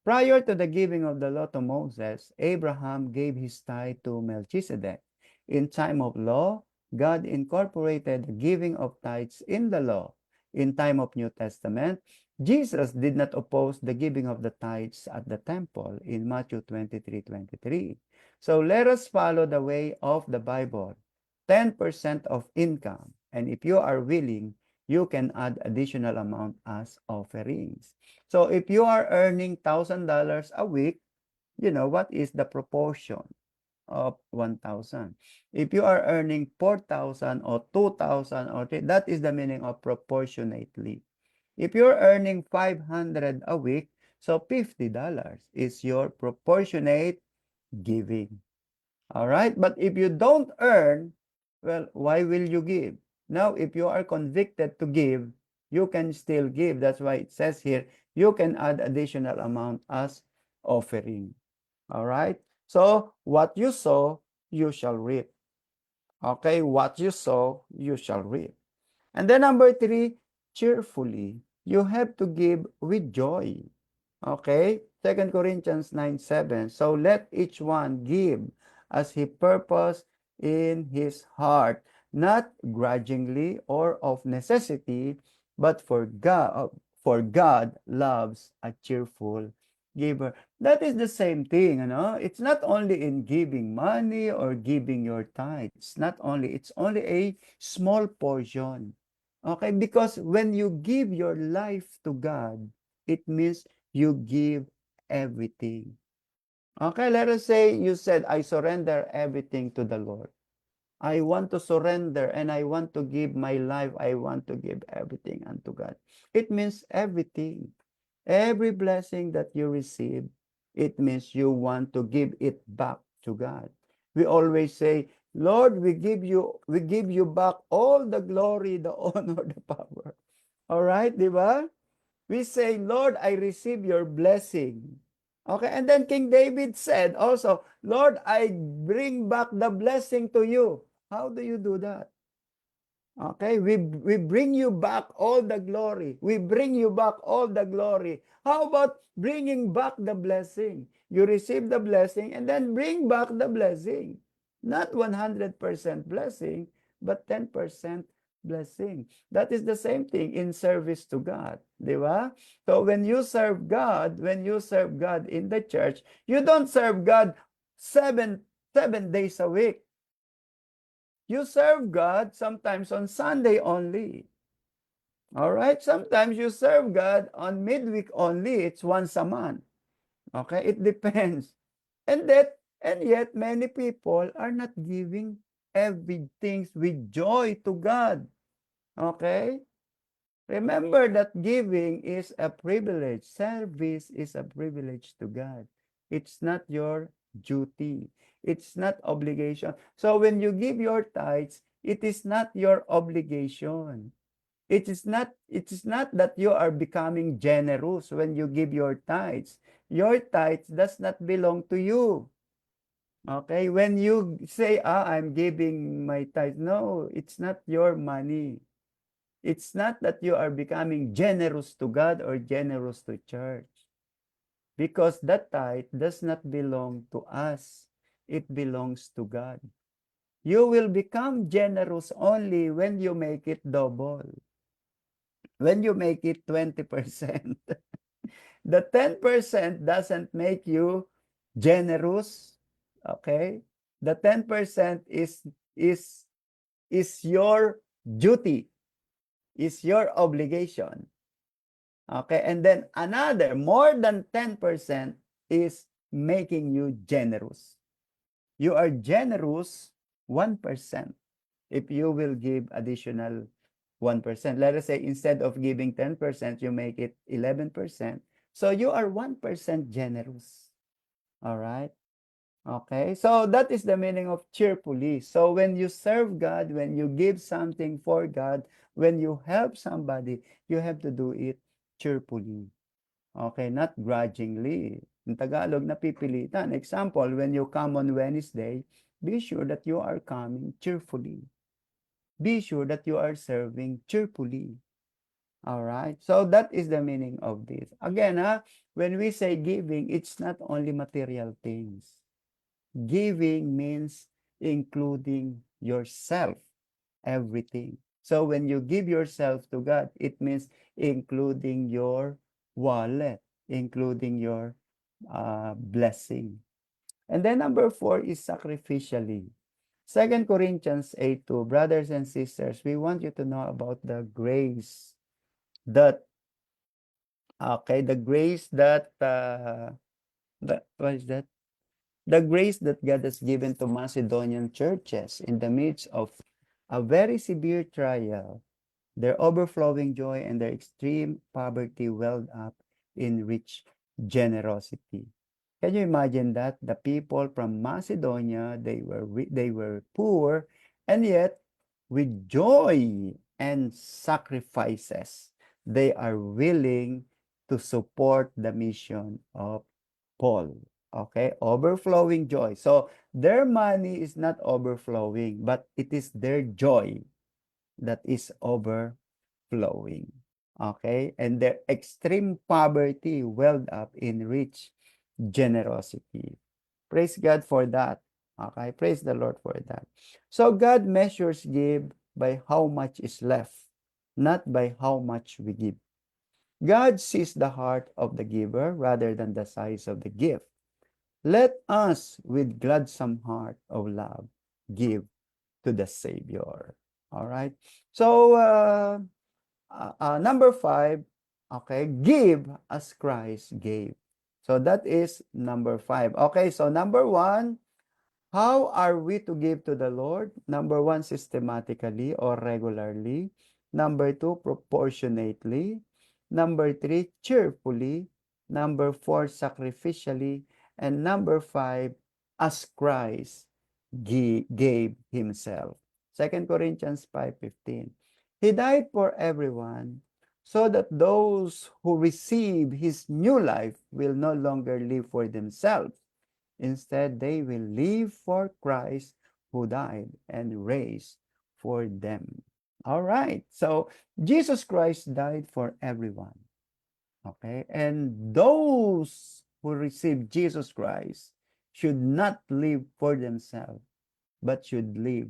Prior to the giving of the law to Moses, Abraham gave his tithe to Melchizedek. In time of law, God incorporated the giving of tithes in the law. In time of New Testament, Jesus did not oppose the giving of the tithes at the temple in Matthew 23:23. So let us follow the way of the Bible. 10% of income. And if you are willing, you can add additional amount as offerings. So if you are earning $1,000 a week, you know, what is the proportion of 1,000? If you are earning 4,000 or 2,000 or that is the meaning of proportionately. If you're earning 500 a week, so $50 is your proportionate giving. All right? But if you don't earn, well, why will you give? Now, if you are convicted to give, you can still give. That's why it says here, you can add additional amount as offering. All right? So, what you sow, you shall reap. Okay, what you sow, you shall reap. And then number 3, cheerfully. You have to give with joy. Okay? 2 Corinthians 9:7. So let each one give as he purpose in his heart, not grudgingly or of necessity, but for God loves a cheerful giver. That is the same thing, you know. It's not only in giving money or giving your tithes. Not only, it's only a small portion. Okay? Because when you give your life to God, it means you give everything. Okay, let us say you said, I surrender everything to the Lord. I want to surrender and I want to give my life. I want to give everything unto God. It means everything. Every blessing that you receive, it means you want to give it back to God. We always say, Lord, we give you back all the glory, the honor, the power. All right, di ba? We say, Lord, I receive your blessing. Okay, and then King David said also, Lord, I bring back the blessing to you. How do you do that? Okay, we bring you back all the glory. We bring you back all the glory. How about bringing back the blessing? You receive the blessing and then bring back the blessing. Not 100% blessing, but 10% blessing. That is the same thing in service to God. Di ba? So when you serve God in the church, you don't serve God seven days a week. You serve God sometimes on Sunday only. All right? Sometimes you serve God on midweek only. It's once a month. Okay? It depends. And yet many people are not giving everything with joy to God. Okay? Remember that giving is a privilege. Service is a privilege to God. It's not your duty. It's not obligation. So when you give your tithes, it is not your obligation. It is not that you are becoming generous when you give your tithes. Your tithes does not belong to you. Okay? When you say, I'm giving my tithes, no, it's not your money. It's not that you are becoming generous to God or generous to church, because that tithe does not belong to us. It belongs to God. You will become generous only when you make it double. When you make it 20%. The 10% doesn't make you generous. Okay? The 10% is is your duty, is your obligation. Okay, and then another more than 10% is making you generous. You are generous 1% if you will give additional 1%. Let us say instead of giving 10%, you make it 11%. So you are 1% generous. All right. Okay, so that is the meaning of cheerfully. So when you serve God, when you give something for God, when you help somebody, you have to do it cheerfully. Okay, not grudgingly. In Tagalog, napipilitan. Example, when you come on Wednesday, be sure that you are coming cheerfully. Be sure that you are serving cheerfully. All right, so that is the meaning of this. Again, when we say giving, it's not only material things. Giving means including yourself, everything. So when you give yourself to God, it means including your wallet, including your blessing. And then number 4 is sacrificially. 2 Corinthians 8:2, brothers and sisters, we want you to know about the grace that, okay, the grace that what is that? The grace that God has given to Macedonian churches in the midst of a very severe trial, their overflowing joy and their extreme poverty welled up in rich generosity. Can you imagine that? The people from Macedonia, they were poor, and yet with joy and sacrifices, they are willing to support the mission of Paul. Okay, overflowing joy. So their money is not overflowing, but it is their joy that is overflowing. Okay, and their extreme poverty welled up in rich generosity. Praise God for that. Okay, praise the Lord for that. So God measures give by how much is left, not by how much we give. God sees the heart of the giver rather than the size of the gift. Let us, with gladsome heart of love, give to the Savior. All right. So, number 5, okay, give as Christ gave. So that is number 5. Okay, so number 1, how are we to give to the Lord? Number 1, systematically or regularly. Number 2, proportionately. Number 3, cheerfully. Number 4, sacrificially. And number 5, as Christ gave himself. 2 Corinthians 5:15. He died for everyone so that those who receive his new life will no longer live for themselves. Instead, they will live for Christ who died and raised for them. All right. So Jesus Christ died for everyone. Okay. And those who receive Jesus Christ should not live for themselves, but should live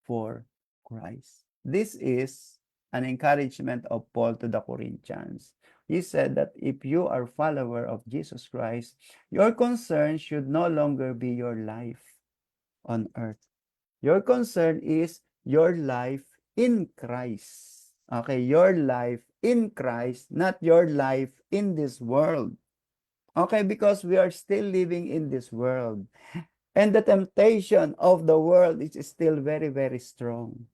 for Christ. This is an encouragement of Paul to the Corinthians. He said that if you are a follower of Jesus Christ, your concern should no longer be your life on earth. Your concern is your life in Christ. Okay, your life in Christ, not your life in this world. Okay, because we are still living in this world. And the temptation of the world is still very, very strong.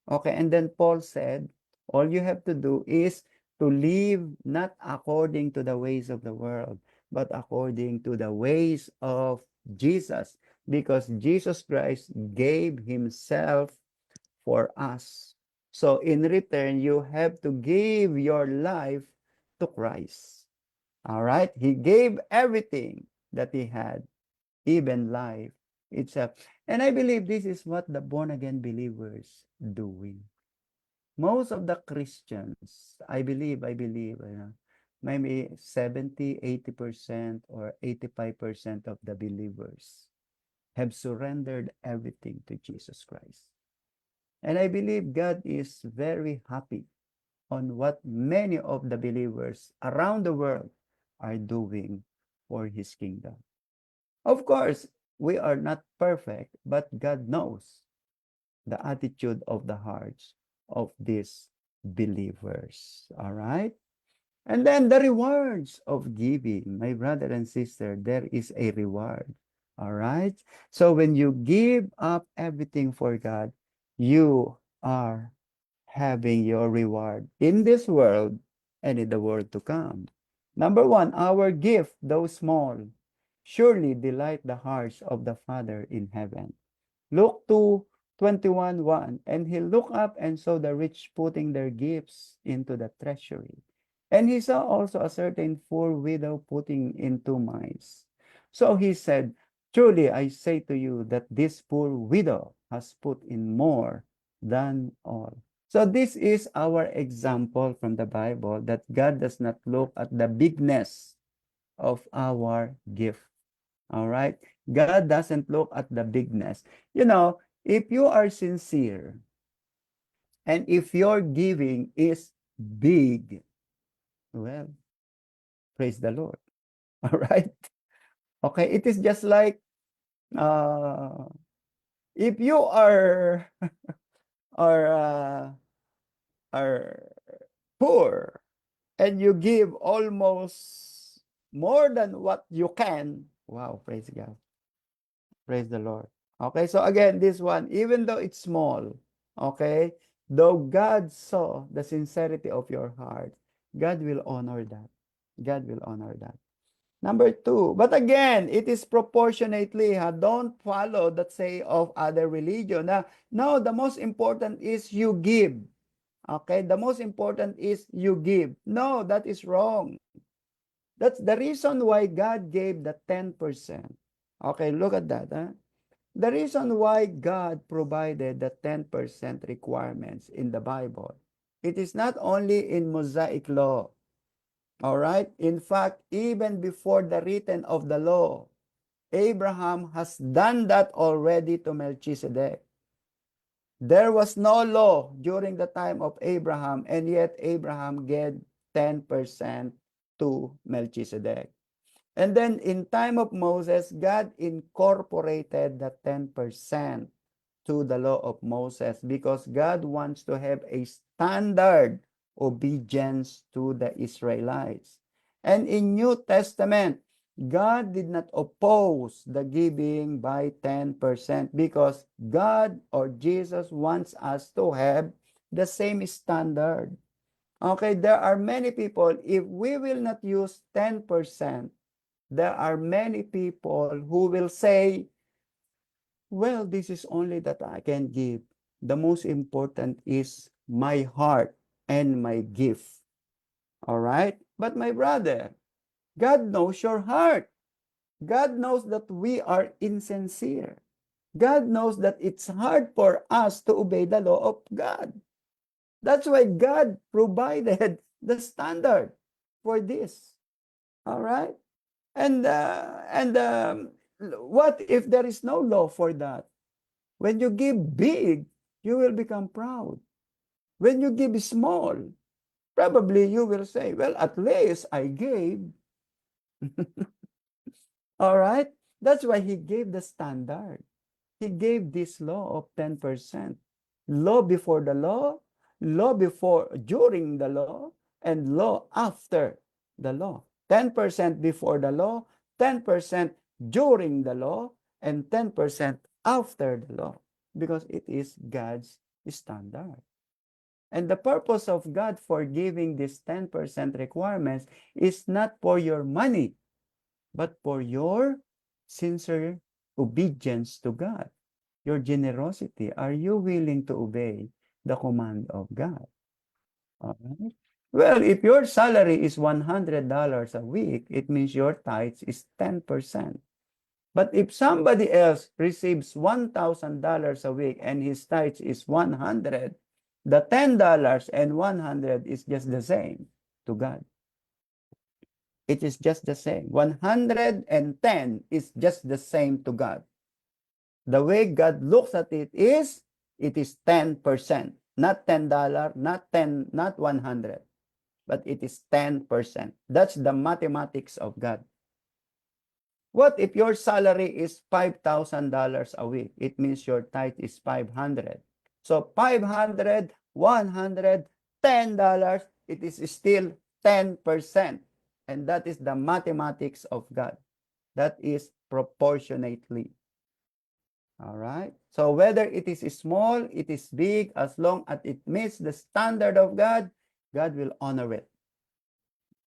Okay, and then Paul said, all you have to do is to live not according to the ways of the world, but according to the ways of Jesus, because Jesus Christ gave himself for us. So in return, you have to give your life to Christ. All right? He gave everything that he had, even life itself. And I believe this is what the born again believers doing. Most of the Christians, I believe, maybe 70, 80% or 85% of the believers have surrendered everything to Jesus Christ. And I believe God is very happy on what many of the believers around the world are doing for his kingdom. Of course, we are not perfect, but God knows the attitude of the hearts of these believers. All right? And then the rewards of giving. My brother and sister, there is a reward. All right? So when you give up everything for God, you are having your reward in this world and in the world to come. Number 1, our gift, though small, surely delight the hearts of the Father in heaven. Luke 2:21:1, and he looked up and saw the rich putting their gifts into the treasury. And he saw also a certain poor widow putting in 2 mites. So he said, truly I say to you that this poor widow has put in more than all. So this is our example from the Bible that God does not look at the bigness of our gift. All right? God doesn't look at the bigness. You know, if you are sincere and if your giving is big, well, praise the Lord. All right? Okay, it is just like uh if you are uh, are poor and you give almost more than what you can, wow, praise God. Praise the Lord. Okay, so again, this one, even though it's small, okay, though God saw the sincerity of your heart, God will honor that. God will honor that. Number 2, but again, it is proportionately. Don't follow that say of other religion. No, the most important is you give. Okay, the most important is you give. No, that is wrong. That's the reason why God gave the 10%. Okay, look at that. Huh? The reason why God provided the 10% requirements in the Bible, it is not only in Mosaic law. All right? In fact, even before the written of the law, Abraham has done that already to Melchizedek. There was no law during the time of Abraham, and yet Abraham gave 10% to Melchizedek. And then in time of Moses, God incorporated the 10% to the law of Moses because God wants to have a standard obedience to the Israelites. And in New Testament, God did not oppose the giving by 10% because God or Jesus wants us to have the same standard. Okay, there are many people, if we will not use 10%, there are many people who will say, well, this is only that I can give. The most important is my heart and my gift. All right? But my brother, God knows your heart. God knows that we are insincere. God knows that it's hard for us to obey the law of God. That's why God provided the standard for this. All right? And what if there is no law for that? When you give big, you will become proud. When you give small, probably you will say, well, at least I gave. All right? That's why he gave the standard. He gave this law of 10%. Law before the law before, during the law, and law after the law. 10% before the law, 10% during the law, and 10% after the law, because it is God's standard. And the purpose of God for giving these 10% requirements is not for your money, but for your sincere obedience to God. Your generosity. Are you willing to obey the command of God? All right. Well, if your salary is $100 a week, it means your tithes is 10%. But if somebody else receives $1,000 a week and his tithes is 100, the $10 and 100 is just the same to God. It is just the same. 110 is just the same to God. The way God looks at it is 10%, not $10, not 10, not 100, but it is 10%. That's the mathematics of God. What if your salary is $5,000 a week? It means your tithe is 500. So 500, 100, $10, it is still 10%. And that is the mathematics of God. That is proportionately. All right. So whether it is small, it is big, as long as it meets the standard of God, God will honor it.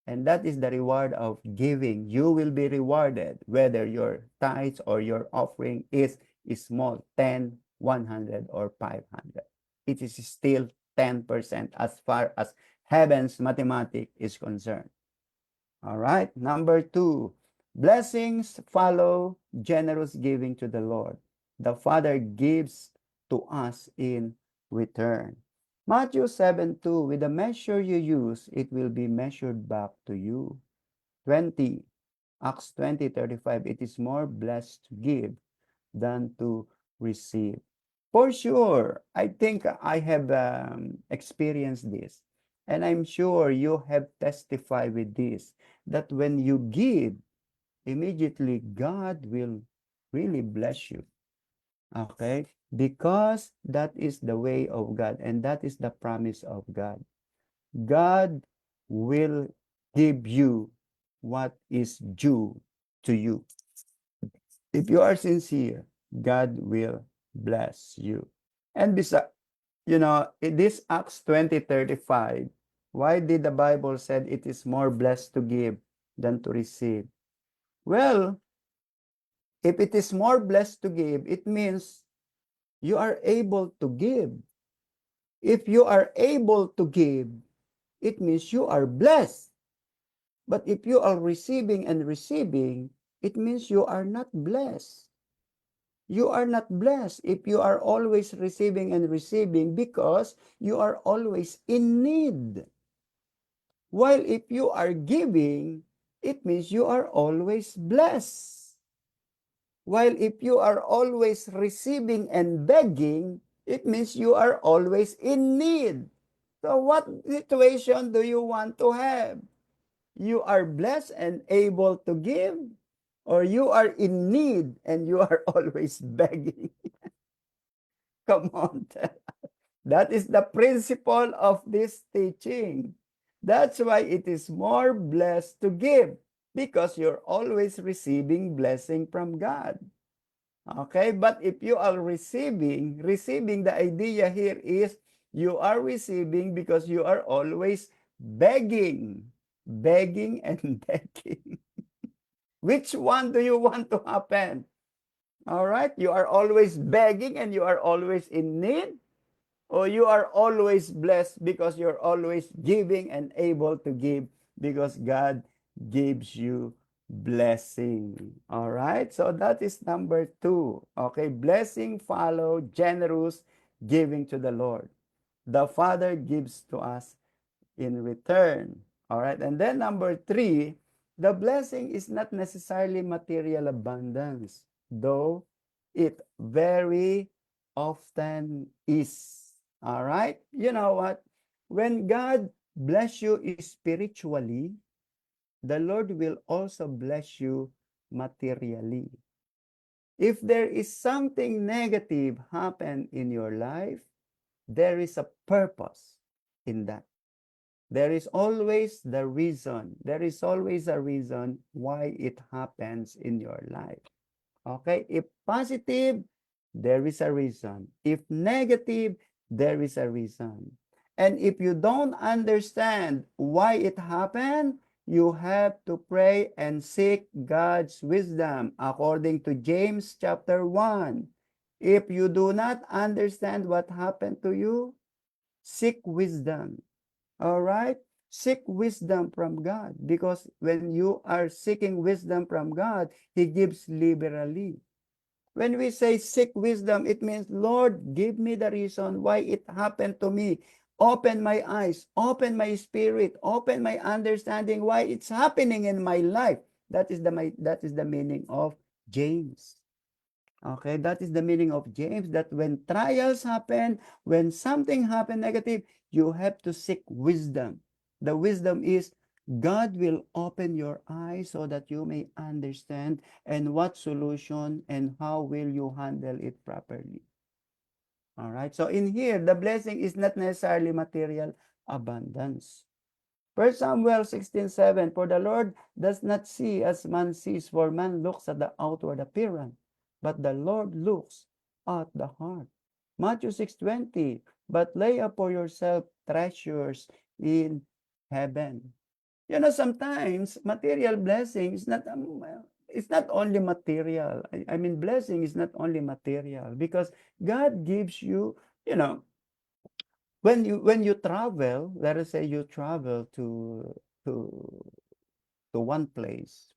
And that is the reward of giving. You will be rewarded whether your tithes or your offering is small, 10, 100, or 500. It is still 10% as far as heaven's mathematics is concerned. All right. Number 2, blessings follow generous giving to the Lord. The Father gives to us in return. Matthew 7:2, with the measure you use, it will be measured back to you. 20, Acts 20:35, it is more blessed to give than to receive. For sure, I think I have experienced this. And I'm sure you have testified with this, that when you give, immediately God will really bless you. Okay? Because that is the way of God and that is the promise of God. God will give you what is due to you. If you are sincere, God will bless you. And besides, in this Acts 20:35, why did the Bible said it is more blessed to give than to receive? Well, if it is more blessed to give, it means you are able to give. If you are able to give, it means you are blessed. But if you are receiving and receiving, it means you are not blessed. You are not blessed if you are always receiving and receiving because you are always in need. While if you are giving, it means you are always blessed. While if you are always receiving and begging, it means you are always in need. So what situation do you want to have? You are blessed and able to give, or you are in need and you are always begging? Come on. That is the principle of this teaching. That's why it is more blessed to give, because you're always receiving blessing from God. Okay, but if you are receiving, the idea here is you are receiving because you are always begging, and begging. Which one do you want to happen? All right, you are always begging and you are always in need, or you are always blessed because you're always giving and able to give because God gives you blessing. All right, so that is number 2. Okay, blessing follow generous giving to the Lord. The Father gives to us in return. All right, and then number 3, the blessing is not necessarily material abundance, though it very often is. All right, you know what? When God bless you spiritually, the Lord will also bless you materially. If there is something negative happen in your life, there is a purpose in that. There is always the reason. There is always a reason why it happens in your life. Okay? If positive, there is a reason. If negative, there is a reason. And if you don't understand why it happened, you have to pray and seek God's wisdom according to James chapter 1. If you do not understand what happened to you, seek wisdom. All right? Seek wisdom from God, because when you are seeking wisdom from God, He gives liberally. When we say seek wisdom, it means, Lord, give me the reason why it happened to me. Open my eyes, open my spirit, open my understanding why it's happening in my life. That is the meaning of James. Okay, that is the meaning of James, that when trials happen, when something happen negative, you have to seek wisdom. The wisdom is God will open your eyes so that you may understand and what solution and how will you handle it properly. All right. So in here, the blessing is not necessarily material abundance. 1 Samuel 16:7, for the Lord does not see as man sees, for man looks at the outward appearance, but the Lord looks at the heart. Matthew 6:20, but lay up for yourself treasures in heaven. You know, sometimes material blessing is not, it's not only material. I mean, blessing is not only material, because God gives you, you know, when you travel, let us say you travel to one place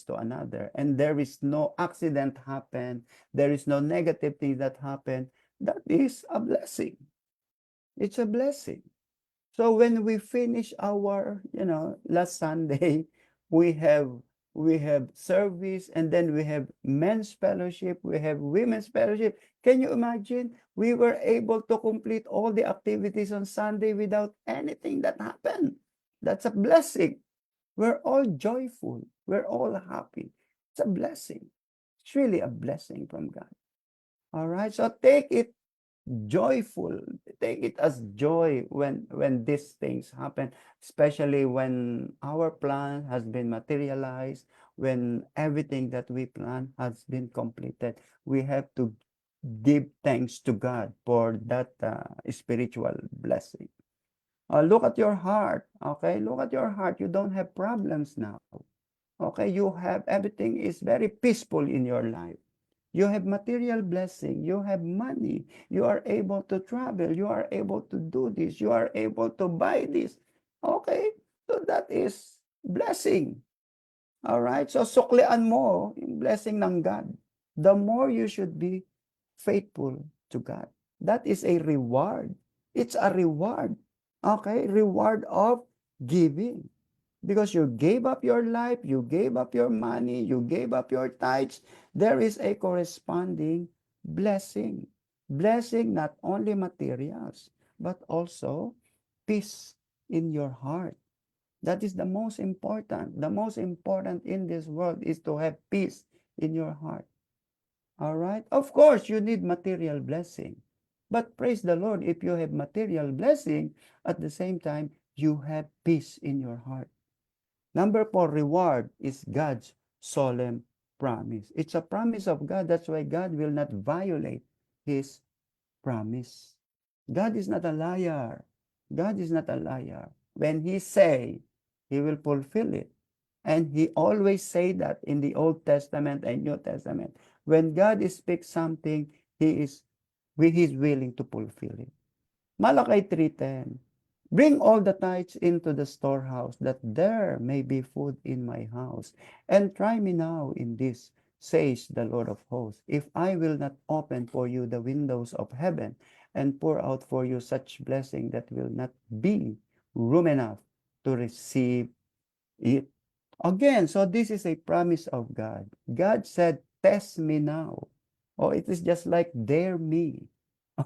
to another, and there is no accident happen, there is no negative thing that happen, that is a blessing. It's a blessing. So when we finish our, last Sunday, we have we have service, and then we have men's fellowship, we have women's fellowship. Can you imagine? We were able to complete all the activities on Sunday without anything that happened. That's a blessing. We're all joyful. We're all happy. It's a blessing. It's really a blessing from God. All right. So take it joyful, take it as joy when these things happen, especially when our plan has been materialized, when everything that we plan has been completed. We have to give thanks to God for that spiritual blessing. Look at your heart. Okay, look at your heart. You don't have problems now. Okay, you have, everything is very peaceful in your life. You have material blessing, you have money, you are able to travel, you are able to do this, you are able to buy this. Okay, so that is blessing. Alright? So, suklian mo yung blessing ng God. The more you should be faithful to God. That is a reward. It's a reward. Okay? Reward of giving. Because you gave up your life, you gave up your money, you gave up your tithes, there is a corresponding blessing. Blessing not only materials, but also peace in your heart. That is the most important. The most important in this world is to have peace in your heart. All right? Of course, you need material blessing. But praise the Lord, if you have material blessing, at the same time, you have peace in your heart. Number 4, reward is God's solemn promise. It's a promise of God. That's why God will not violate His promise. God is not a liar. God is not a liar. When He say, He will fulfill it. And He always say that in the Old Testament and New Testament. When God speaks something, He is willing to fulfill it. Malachi 3:10. Bring all the tithes into the storehouse, that there may be food in my house. And try me now in this, says the Lord of hosts, if I will not open for you the windows of heaven and pour out for you such blessing that will not be room enough to receive it. Again, so this is a promise of God. God said, test me now. Oh, it is just like dare me.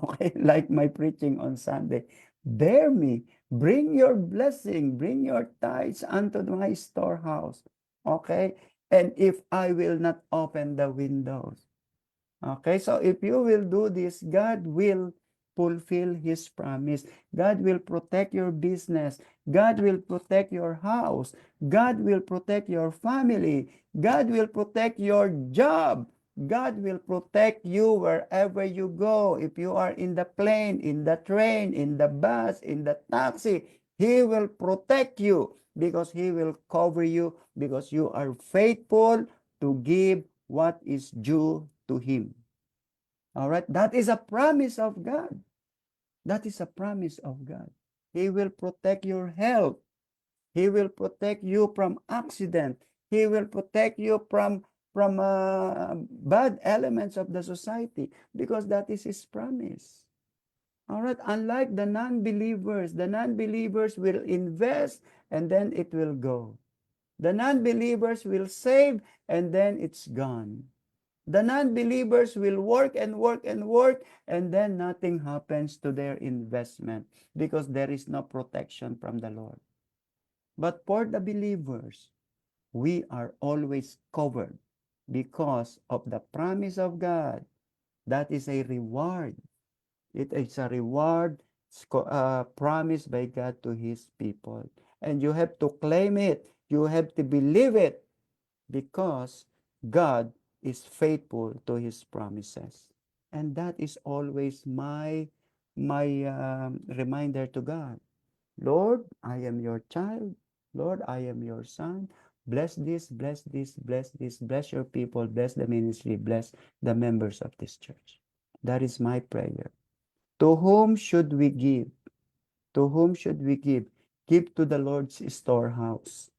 Okay, like my preaching on Sunday. Dare me, bring your blessing, bring your tithes unto my storehouse. Okay, and if I will not open the windows. Okay, so if you will do this, God will fulfill His promise. God will protect your business. God will protect your house. God will protect your family. God will protect your job. God will protect you wherever you go. If you are in the plane, in the train, in the bus, in the taxi, He will protect you because He will cover you because you are faithful to give what is due to Him. All right? That is a promise of God. That is a promise of God. He will protect your health. He will protect you from accident. He will protect you from bad elements of the society because that is His promise. All right? Unlike the non-believers will invest and then it will go. The non-believers will save and then it's gone. The non-believers will work and work and work, and then nothing happens to their investment because there is no protection from the Lord. But for the believers, we are always covered because of the promise of God. That is a reward. It is a reward promised by God to His people. And you have to claim it. You have to believe it because God is faithful to His promises. And that is always my reminder to God. Lord, I am your child. Lord, I am your son. Bless this, bless this, bless this, bless your people, bless the ministry, bless the members of this church. That is my prayer. To whom should we give? To whom should we give? Give to the Lord's storehouse.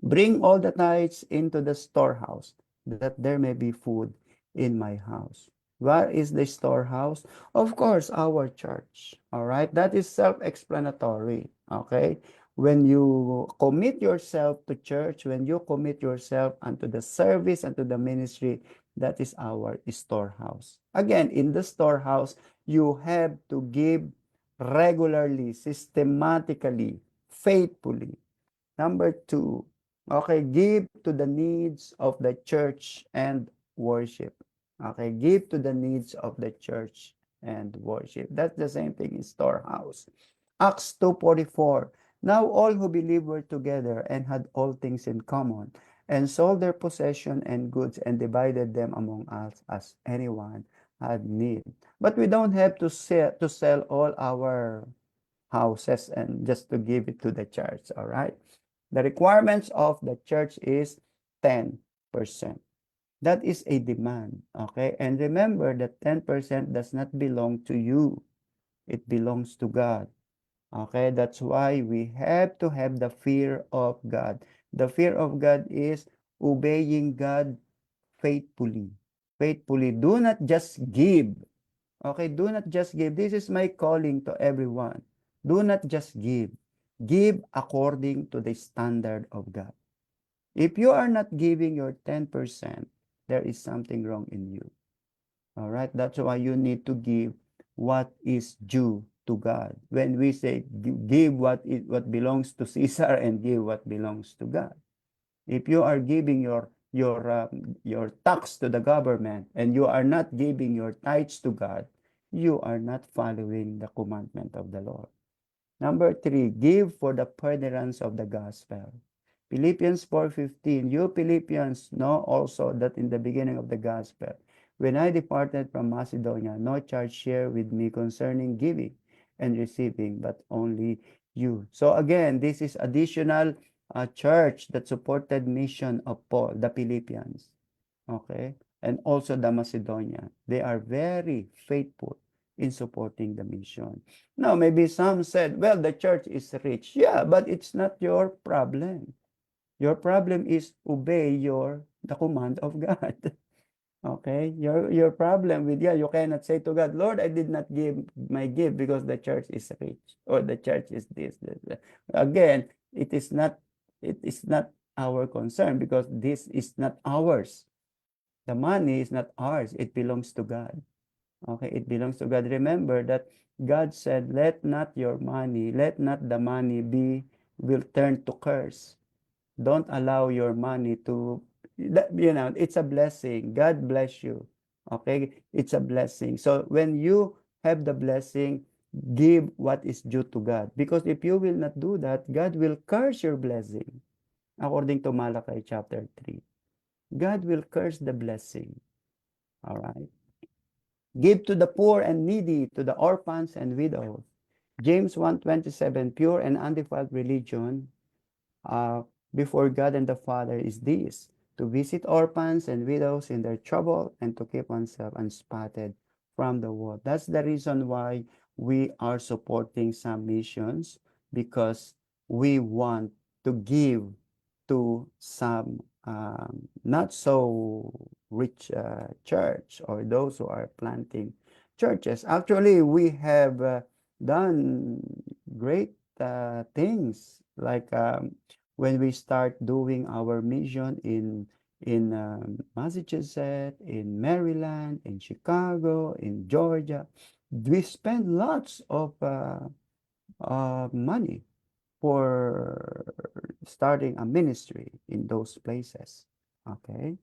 Bring all the tithes into the storehouse, that there may be food in my house. Where is the storehouse? Of course, our church. All right? That is self-explanatory. Okay? When you commit yourself to church, when you commit yourself unto the service, unto the ministry, that is our storehouse. Again, in the storehouse, you have to give regularly, systematically, faithfully. Number 2, okay, give to the needs of the church and worship. Okay, give to the needs of the church and worship. That's the same thing in storehouse. Acts 2:44. Now all who believed were together and had all things in common, and sold their possession and goods and divided them among us as anyone had need. But we don't have to sell all our houses and just to give it to the church, all right? The requirements of the church is 10%. That is a demand, okay? And remember that 10% does not belong to you. It belongs to God. Okay, that's why we have to have the fear of God. The fear of God is obeying God faithfully. Faithfully. Do not just give. Okay, do not just give. This is my calling to everyone. Do not just give. Give according to the standard of God. If you are not giving your 10%, there is something wrong in you. All right, that's why you need to give what is due to God. When we say give what belongs to Caesar and give what belongs to God. If you are giving your tax to the government and you are not giving your tithes to God, you are not following the commandment of the Lord. Number 3, give for the furtherance of the gospel. Philippians 4:15. You Philippians know also that in the beginning of the gospel, when I departed from Macedonia, no church shared with me concerning giving and receiving, but only you. So again, this is additional church that supported mission of Paul, the Philippians. Okay? And also the Macedonia. They are very faithful in supporting the mission. Now, maybe some said, well, the church is rich. Yeah, but it's not your problem. Your problem is obey the command of God. Okay? Your problem with, yeah, you cannot say to God, Lord, I did not give my gift because the church is rich or the church is this. Again, it is not our concern because this is not ours. The money is not ours. It belongs to God. Okay, it belongs to God. Remember that God said, let not the money will turn to curse. Don't allow your money to, it's a blessing. God bless you. Okay, it's a blessing. So when you have the blessing, give what is due to God. Because if you will not do that, God will curse your blessing. According to Malachi chapter 3. God will curse the blessing. All right. Give to the poor and needy, to the orphans and widows. James 1:27, pure and undefiled religion uh, before God and the Father is this, to visit orphans and widows in their trouble and to keep oneself unspotted from the world. That's the reason why we are supporting some missions, because we want to give to some not so rich church or those who are planting churches. Actually, we have done great things like when we start doing our mission in Massachusetts, in Maryland, in Chicago, in Georgia, we spend lots of money for starting a ministry in those places. Okay.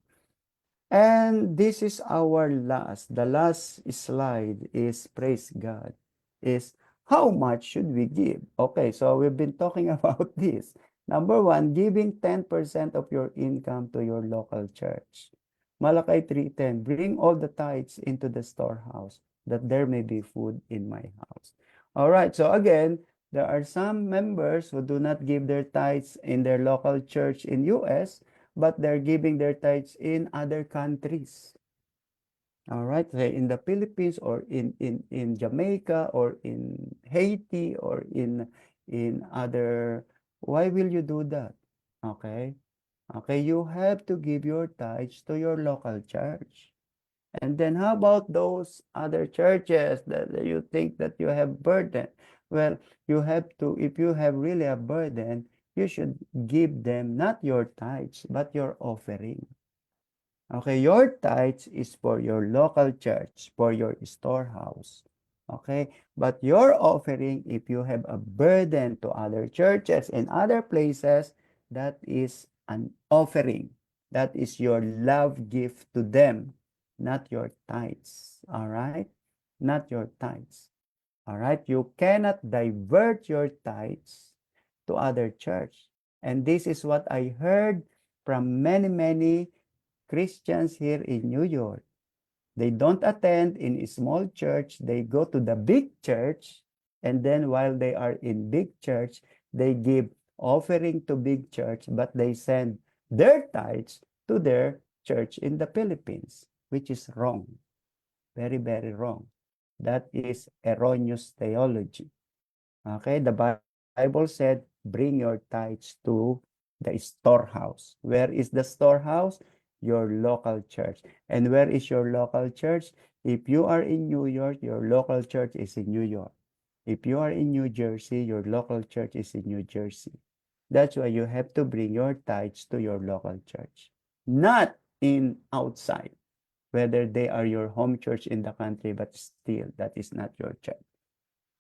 And this is the last slide is praise God, is how much should we give? Okay, so we've been talking about this. Number 1, giving 10% of your income to your local church. Malachi 3:10, bring all the tithes into the storehouse, that there may be food in my house. All right, so again, there are some members who do not give their tithes in their local church in US, but they're giving their tithes in other countries. All right, say in the Philippines or in Jamaica or in Haiti or in other. Why will you do that? Okay, okay, you have to give your tithes to your local church. And then how about those other churches that you think that you have burden? Well, you have to, if you have really a burden, you should give them not your tithes, but your offering. Okay, your tithes is for your local church, for your storehouse. Okay, but your offering, if you have a burden to other churches in other places, that is an offering. That is your love gift to them, not your tithes. All right, not your tithes. All right, you cannot divert your tithes to other church. And this is what I heard from many Christians here in New York. They don't attend in a small church. They go to the big church. And then while they are in big church, they give offering to big church, but they send their tithes to their church in the Philippines, which is wrong. Very wrong. That is erroneous theology. Okay, the Bible said, bring your tithes to the storehouse. Where is the storehouse? Your local church. And where is your local church? If you are in New York, your local church is in New York. If you are in New Jersey, your local church is in New Jersey. That's why you have to bring your tithes to your local church, not in outside, whether they are your home church in the country, but still, that is not your church.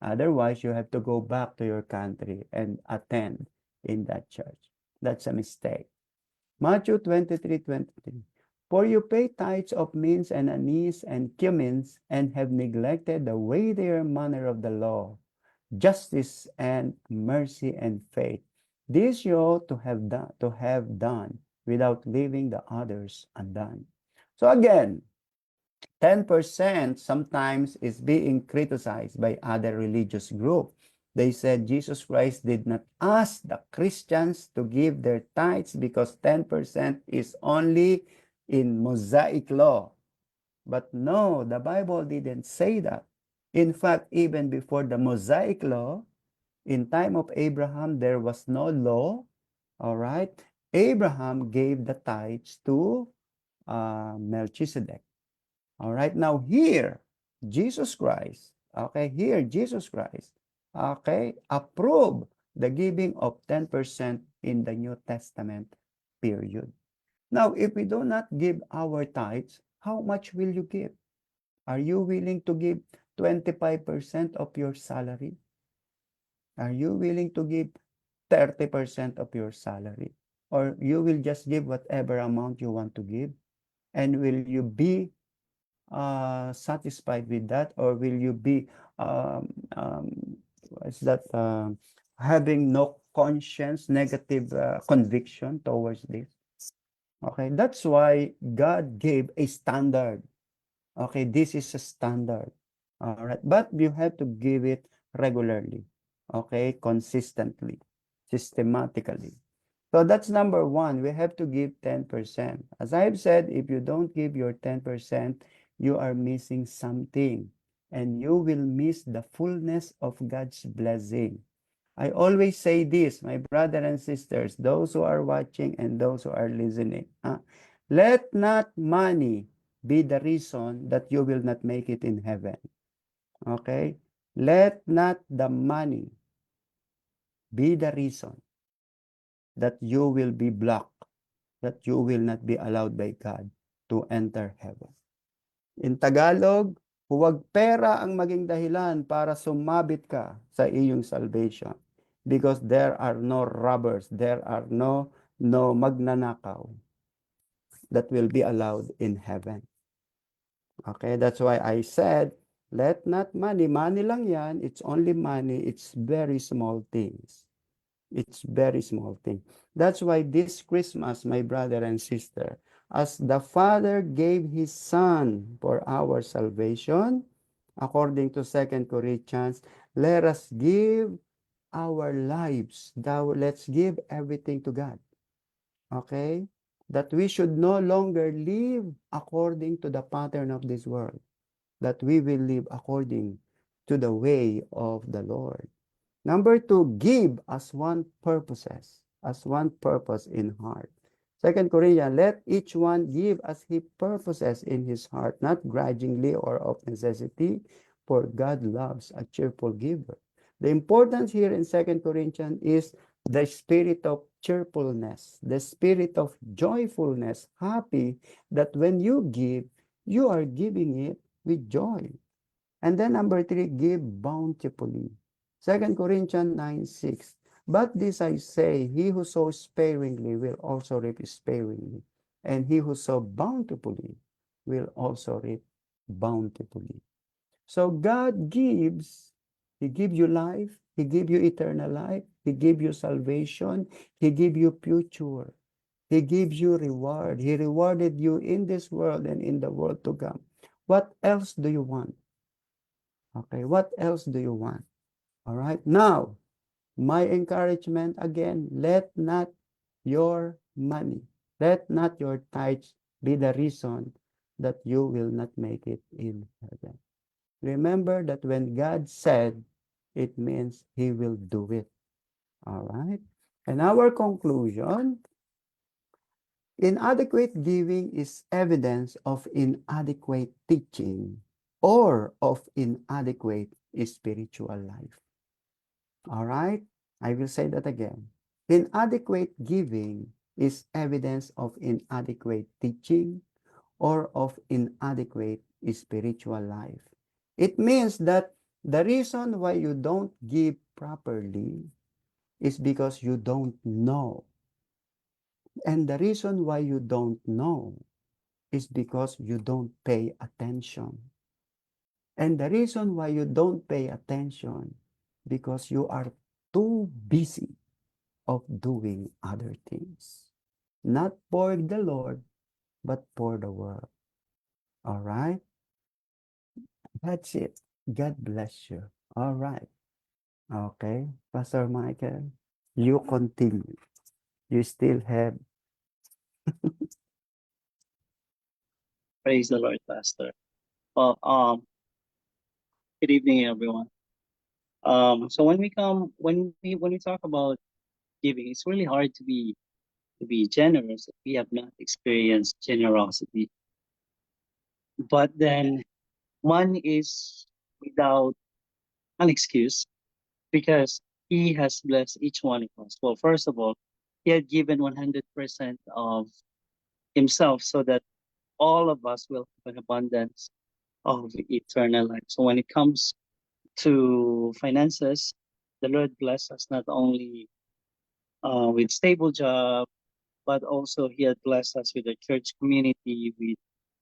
Otherwise, you have to go back to your country and attend in that church. That's a mistake. Matthew 23:23. For you pay tithes of mint and anise and cumins, and have neglected the weightier manner of the law, justice and mercy and faith. This you ought to have done without leaving the others undone. So again, 10% sometimes is being criticized by other religious group. They said Jesus Christ did not ask the Christians to give their tithes because 10% is only in Mosaic law. But no, the Bible didn't say that. In fact, even before the Mosaic law, in time of Abraham, there was no law. All right. Abraham gave the tithes to Melchizedek. All right, now here, Jesus Christ, okay, here, Jesus Christ, okay, approve the giving of 10% in the New Testament period. Now, if we do not give our tithes, how much will you give? Are you willing to give 25% of your salary? Are you willing to give 30% of your salary? Or you will just give whatever amount you want to give? And will you be satisfied with that, or will you be um, um, what's that having no conscience, negative conviction towards this? Okay, that's why God gave a standard. Okay, this is a standard. All right, but you have to give it regularly. Okay, consistently, systematically. So that's number one. We have to give 10%. As I've said, if you don't give your 10%, you are missing something, and you will miss the fullness of God's blessing. I always say this, my brother and sisters, those who are watching and those who are listening. Let not money be the reason that you will not make it in heaven. Okay? Let not the money be the reason that you will be blocked, that you will not be allowed by God to enter heaven. In Tagalog, huwag pera ang maging dahilan para sumabit ka sa iyong salvation, because there are no robbers, there are no magnanakaw that will be allowed in heaven. Okay, that's why I said, let not money lang yan, it's only money, it's very small things. It's very small thing. That's why this Christmas, my brother and sister, as the Father gave His Son for our salvation, according to 2 Corinthians, let us give our lives. Let's give everything to God. Okay? That we should no longer live according to the pattern of this world. That we will live according to the way of the Lord. Number two, give as one purpose in heart. 2 Corinthians, let each one give as he purposes in his heart, not grudgingly or of necessity, for God loves a cheerful giver. The importance here in 2 Corinthians is the spirit of cheerfulness, the spirit of joyfulness, happy that when you give, you are giving it with joy. And then number three, give bountifully. 2 Corinthians 9:6. But this I say, he who sows sparingly will also reap sparingly, and he who sows bountifully will also reap bountifully. So God gives, He gives you life, He gives you eternal life, He gives you salvation, He gives you future, He gives you reward. He rewarded you in this world and in the world to come. What else do you want? Okay, what else do you want? All right, now, my encouragement again, let not your money, let not your tithes be the reason that you will not make it in heaven. Remember that when God said, it means He will do it. All right? And our conclusion, inadequate giving is evidence of inadequate teaching or of inadequate spiritual life. All right? I will say that again. Inadequate giving is evidence of inadequate teaching or of inadequate spiritual life. It means that the reason why you don't give properly is because you don't know. And the reason why you don't know is because you don't pay attention. And the reason why you don't pay attention because you are too busy of doing other things. Not for the Lord, but for the world. All right? That's it. God bless you. All right. Okay. Pastor Michael, you continue. You still have. Praise the Lord, Pastor. Well, good evening, everyone. So when we talk about giving, it's really hard to be generous if we have not experienced generosity. But then one is without an excuse because He has blessed each one of us. Well, first of all, He had given 100% of Himself so that all of us will have an abundance of eternal life. So when it comes to finances, the Lord bless us not only with stable job, but also He had blessed us with a church community, with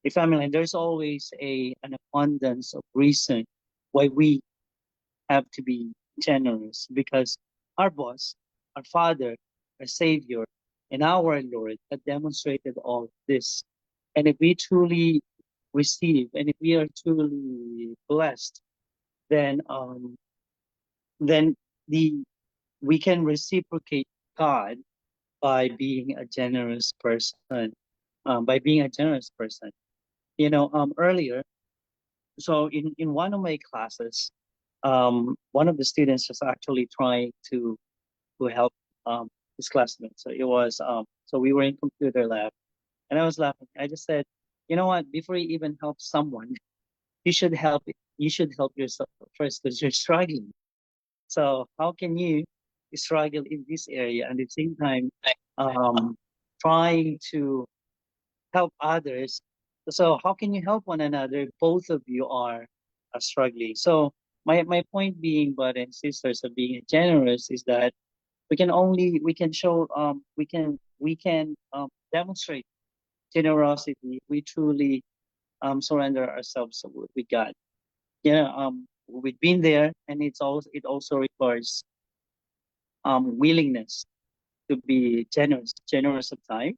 a family. And there's always an abundance of reason why we have to be generous because our boss, our Father, our Savior, and our Lord have demonstrated all this. And if we truly receive, and if we are truly blessed, then then the we can reciprocate God by being a generous person. By being a generous person, earlier. So in one of my classes, one of the students was actually trying to help his classmate. So it was so we were in computer lab, and I was laughing. I just said, you know what? Before you even help someone, you should help. You should help yourself first because you're struggling. So how can you struggle in this area and at the same time um, trying to help others? So how can you help one another? Both of you are struggling. So my point being, brothers and sisters, of being generous is that we can show we can demonstrate generosity. We truly surrender ourselves with God. We've been there, and it also requires willingness to be generous of time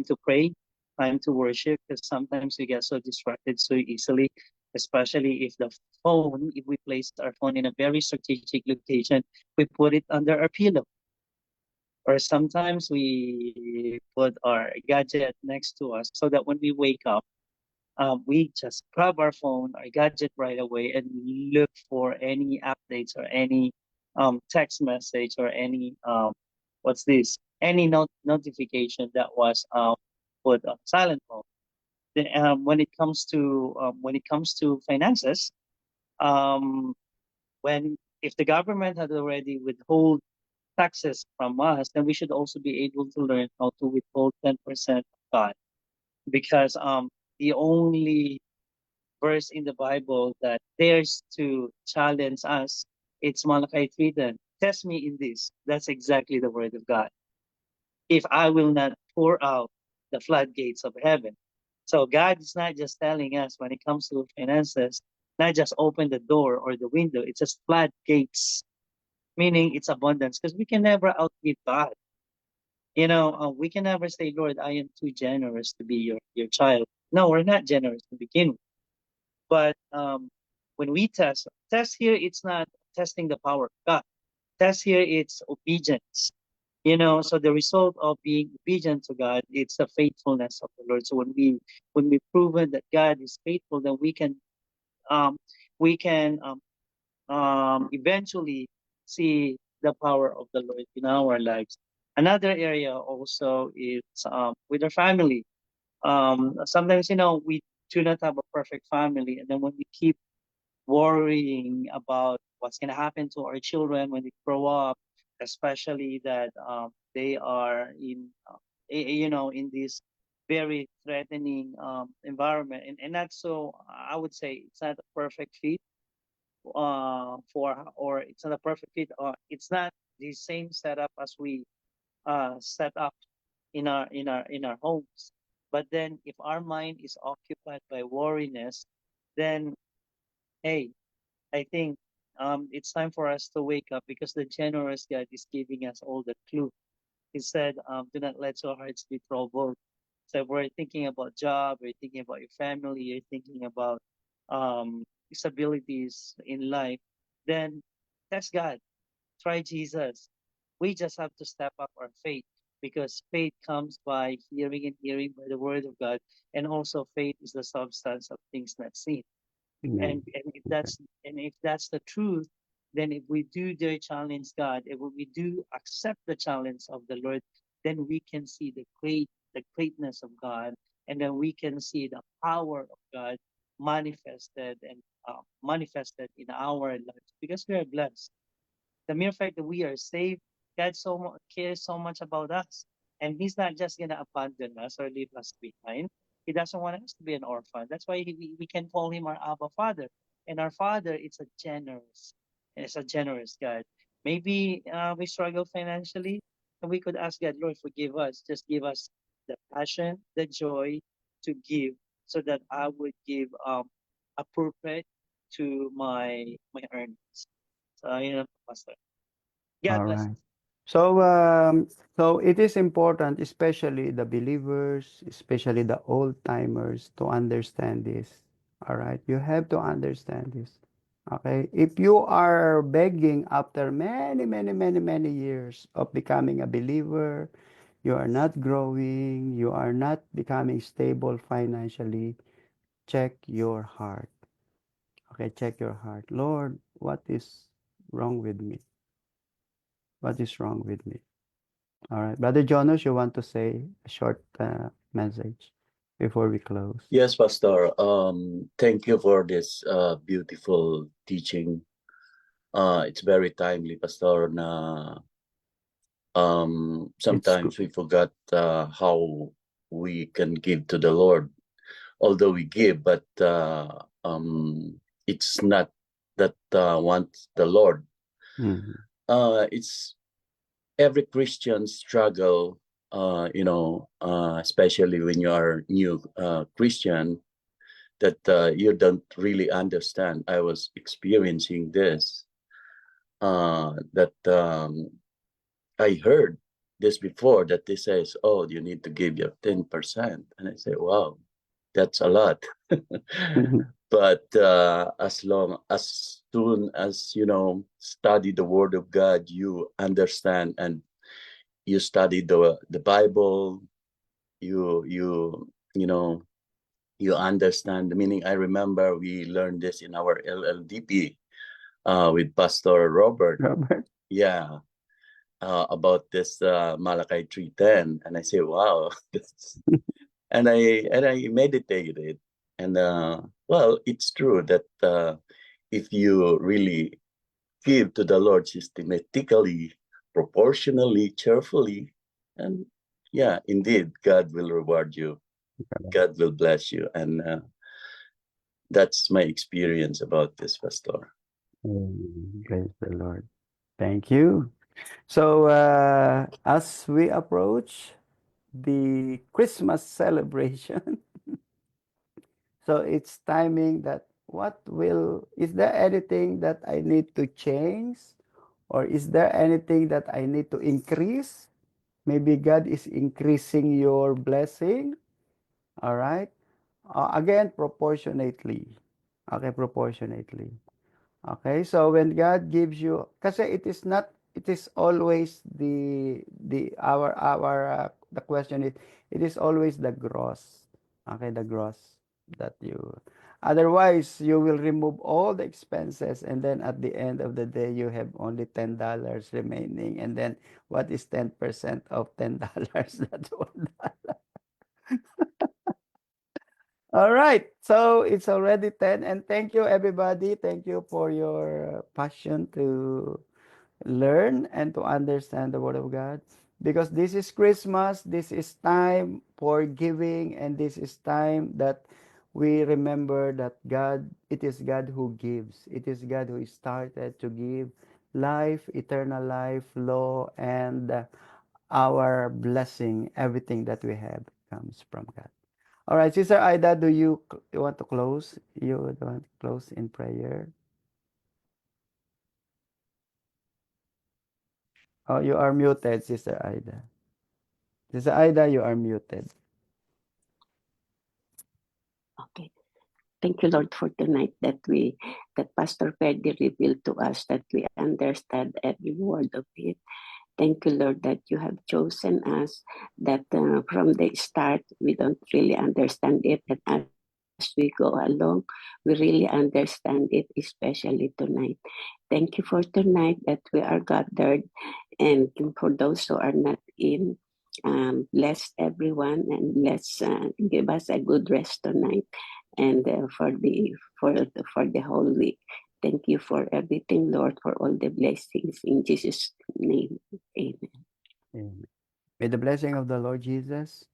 to pray, time to worship, because sometimes we get so distracted so easily, especially if we place our phone in a very strategic location, we put it under our pillow. Or sometimes we put our gadget next to us so that when we wake up, we just grab our phone, our gadget right away, and look for any updates or any text message or any what's this? Any notification that was put on silent mode. When it comes to finances, um, when if the government had already withhold taxes from us, then we should also be able to learn how to withhold 10% of God, because the only verse in the Bible that dares to challenge us, it's Malachi 3:10. Test me in this. That's exactly the word of God. If I will not pour out the floodgates of heaven. So God is not just telling us when it comes to finances, not just open the door or the window, it's just floodgates, meaning it's abundance, because we can never outgive God. We can never say, Lord, I am too generous to be your child. No, we're not generous to begin with. But when we test here, it's not testing the power of God. Test here, it's obedience. So the result of being obedient to God, it's the faithfulness of the Lord. So when we proven that God is faithful, then um, we can eventually see the power of the Lord in our lives. Another area also is with our family. Sometimes, we do not have a perfect family, and then when we keep worrying about what's going to happen to our children when they grow up, especially that they are in this very threatening environment, and that's so I would say it's not a perfect fit or it's not a perfect fit, or it's not the same setup as we set up in our homes. But then if our mind is occupied by worriness, then hey, I think it's time for us to wake up, because the generous God is giving us all the clue. He said, do not let your hearts be troubled. So if we're thinking about job, we're thinking about your family, you're thinking about disabilities in life, then that's God. Try Jesus. We just have to step up our faith, because faith comes by hearing and hearing by the word of God. And also faith is the substance of things not seen. Amen. And if that's the truth, then if we do dare challenge God, if we do accept the challenge of the Lord, then we can see the greatness of God, and then we can see the power of God manifested in our lives, because we are blessed. The mere fact that we are saved, God cares so much about us. And He's not just going to abandon us or leave us behind. He doesn't want us to be an orphan. That's why we can call Him our Abba Father. And our Father, it's a generous God. Maybe we struggle financially, and we could ask God, Lord, forgive us. Just give us the passion, the joy to give, so that I would give appropriate to my earnings. So, Pastor. God All bless. right. So, so it is important, especially the believers, especially the old timers, to understand this. All right. You have to understand this. Okay. If you are begging after many, many, many, many years of becoming a believer, you are not growing, you are not becoming stable financially, check your heart. Okay. Check your heart. Lord, what is wrong with me? What is wrong with me? All right. Brother Jonas, you want to say a short message before we close? Yes, Pastor. Thank you for this beautiful teaching. It's very timely, Pastor. It's good. Sometimes we forgot how we can give to the Lord. Although we give, but it's not that wants the Lord. Mhm. It's every Christian struggle. Especially when you are new Christian, that you don't really understand. I was experiencing this. That I heard this before, that they says, "Oh, you need to give your 10%," and I say, "Wow, that's a lot." But as soon as study the Word of God, you understand, and you study the Bible. You understand the meaning. I remember we learned this in our LLDP with Pastor Robert. Robert? Yeah, about this Malachi 3:10, and I say, wow, and I meditated, and well, it's true that if you really give to the Lord systematically, proportionally, cheerfully, and yeah, indeed, God will reward you. God will bless you, and that's my experience about this, Pastor. Praise the Lord. Thank you. So, as we approach the Christmas celebration, so it's timing that is there anything that I need to change? Or is there anything that I need to increase? Maybe God is increasing your blessing. All right. Again, proportionately. Okay, proportionately. Okay, so when God gives you, kasi it is always the question is, it is always the gross. Okay, the gross. that you, otherwise you will remove all the expenses, and then at the end of the day you have only $10 remaining, and then what is 10% of $10? That's $1. All right, so it's already 10, and thank you everybody. Thank you for your passion to learn and to understand the Word of God. Because this is Christmas, this is time for giving, and this is time that we remember that God, it is God who gives. It is God who started to give life, eternal life, law, and our blessing. Everything that we have comes from God. All right, Sister Ida, do you want to close? You want to close in prayer? Oh, you are muted, Sister Ida. Sister Ida, you are muted. Okay. Thank you, Lord, for tonight that Pastor Ferdy revealed to us, that we understand every word of it. Thank you, Lord, that you have chosen us, that from the start, we don't really understand it. And as we go along, we really understand it, especially tonight. Thank you for tonight that we are gathered. And for those who are not in, bless everyone, and let's give us a good rest tonight, and for the whole week. Thank you for everything, Lord, for all the blessings in Jesus' name. Amen. Amen. May the blessing of the Lord Jesus,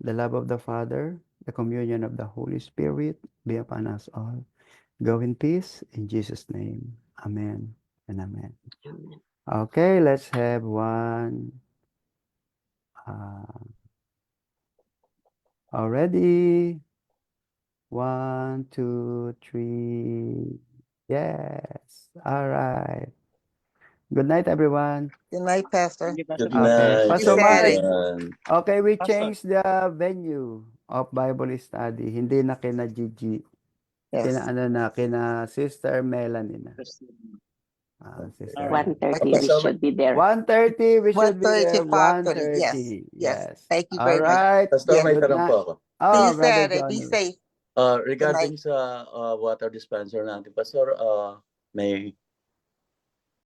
the love of the Father, the communion of the Holy Spirit be upon us all. Go in peace in Jesus' name. Amen and amen. Amen. Okay, let's have one already. 1, 2, 3. Yes. All right. Good night, everyone. Good night, Pastor. Thank you, Pastor Good Philip. Okay. night, You Pastor said Mike. it. everyone. Okay, we Pastor. changed the venue of Bible study. Hindi na kina Gigi. Kina Yes. ano na, kina Sister Melanie na. Sister All right. 1:30, we Pastor, should be there. 1:30, we should be 1:30 there. to 5:30. Yes. 1:30. Yes. Yes. Thank you All very much. right. Pastor, may Yes. Good tanong po night. ako. Oh, You Brother said it. Be Johnny. safe. Regarding sa water dispenser natin, Pastor, may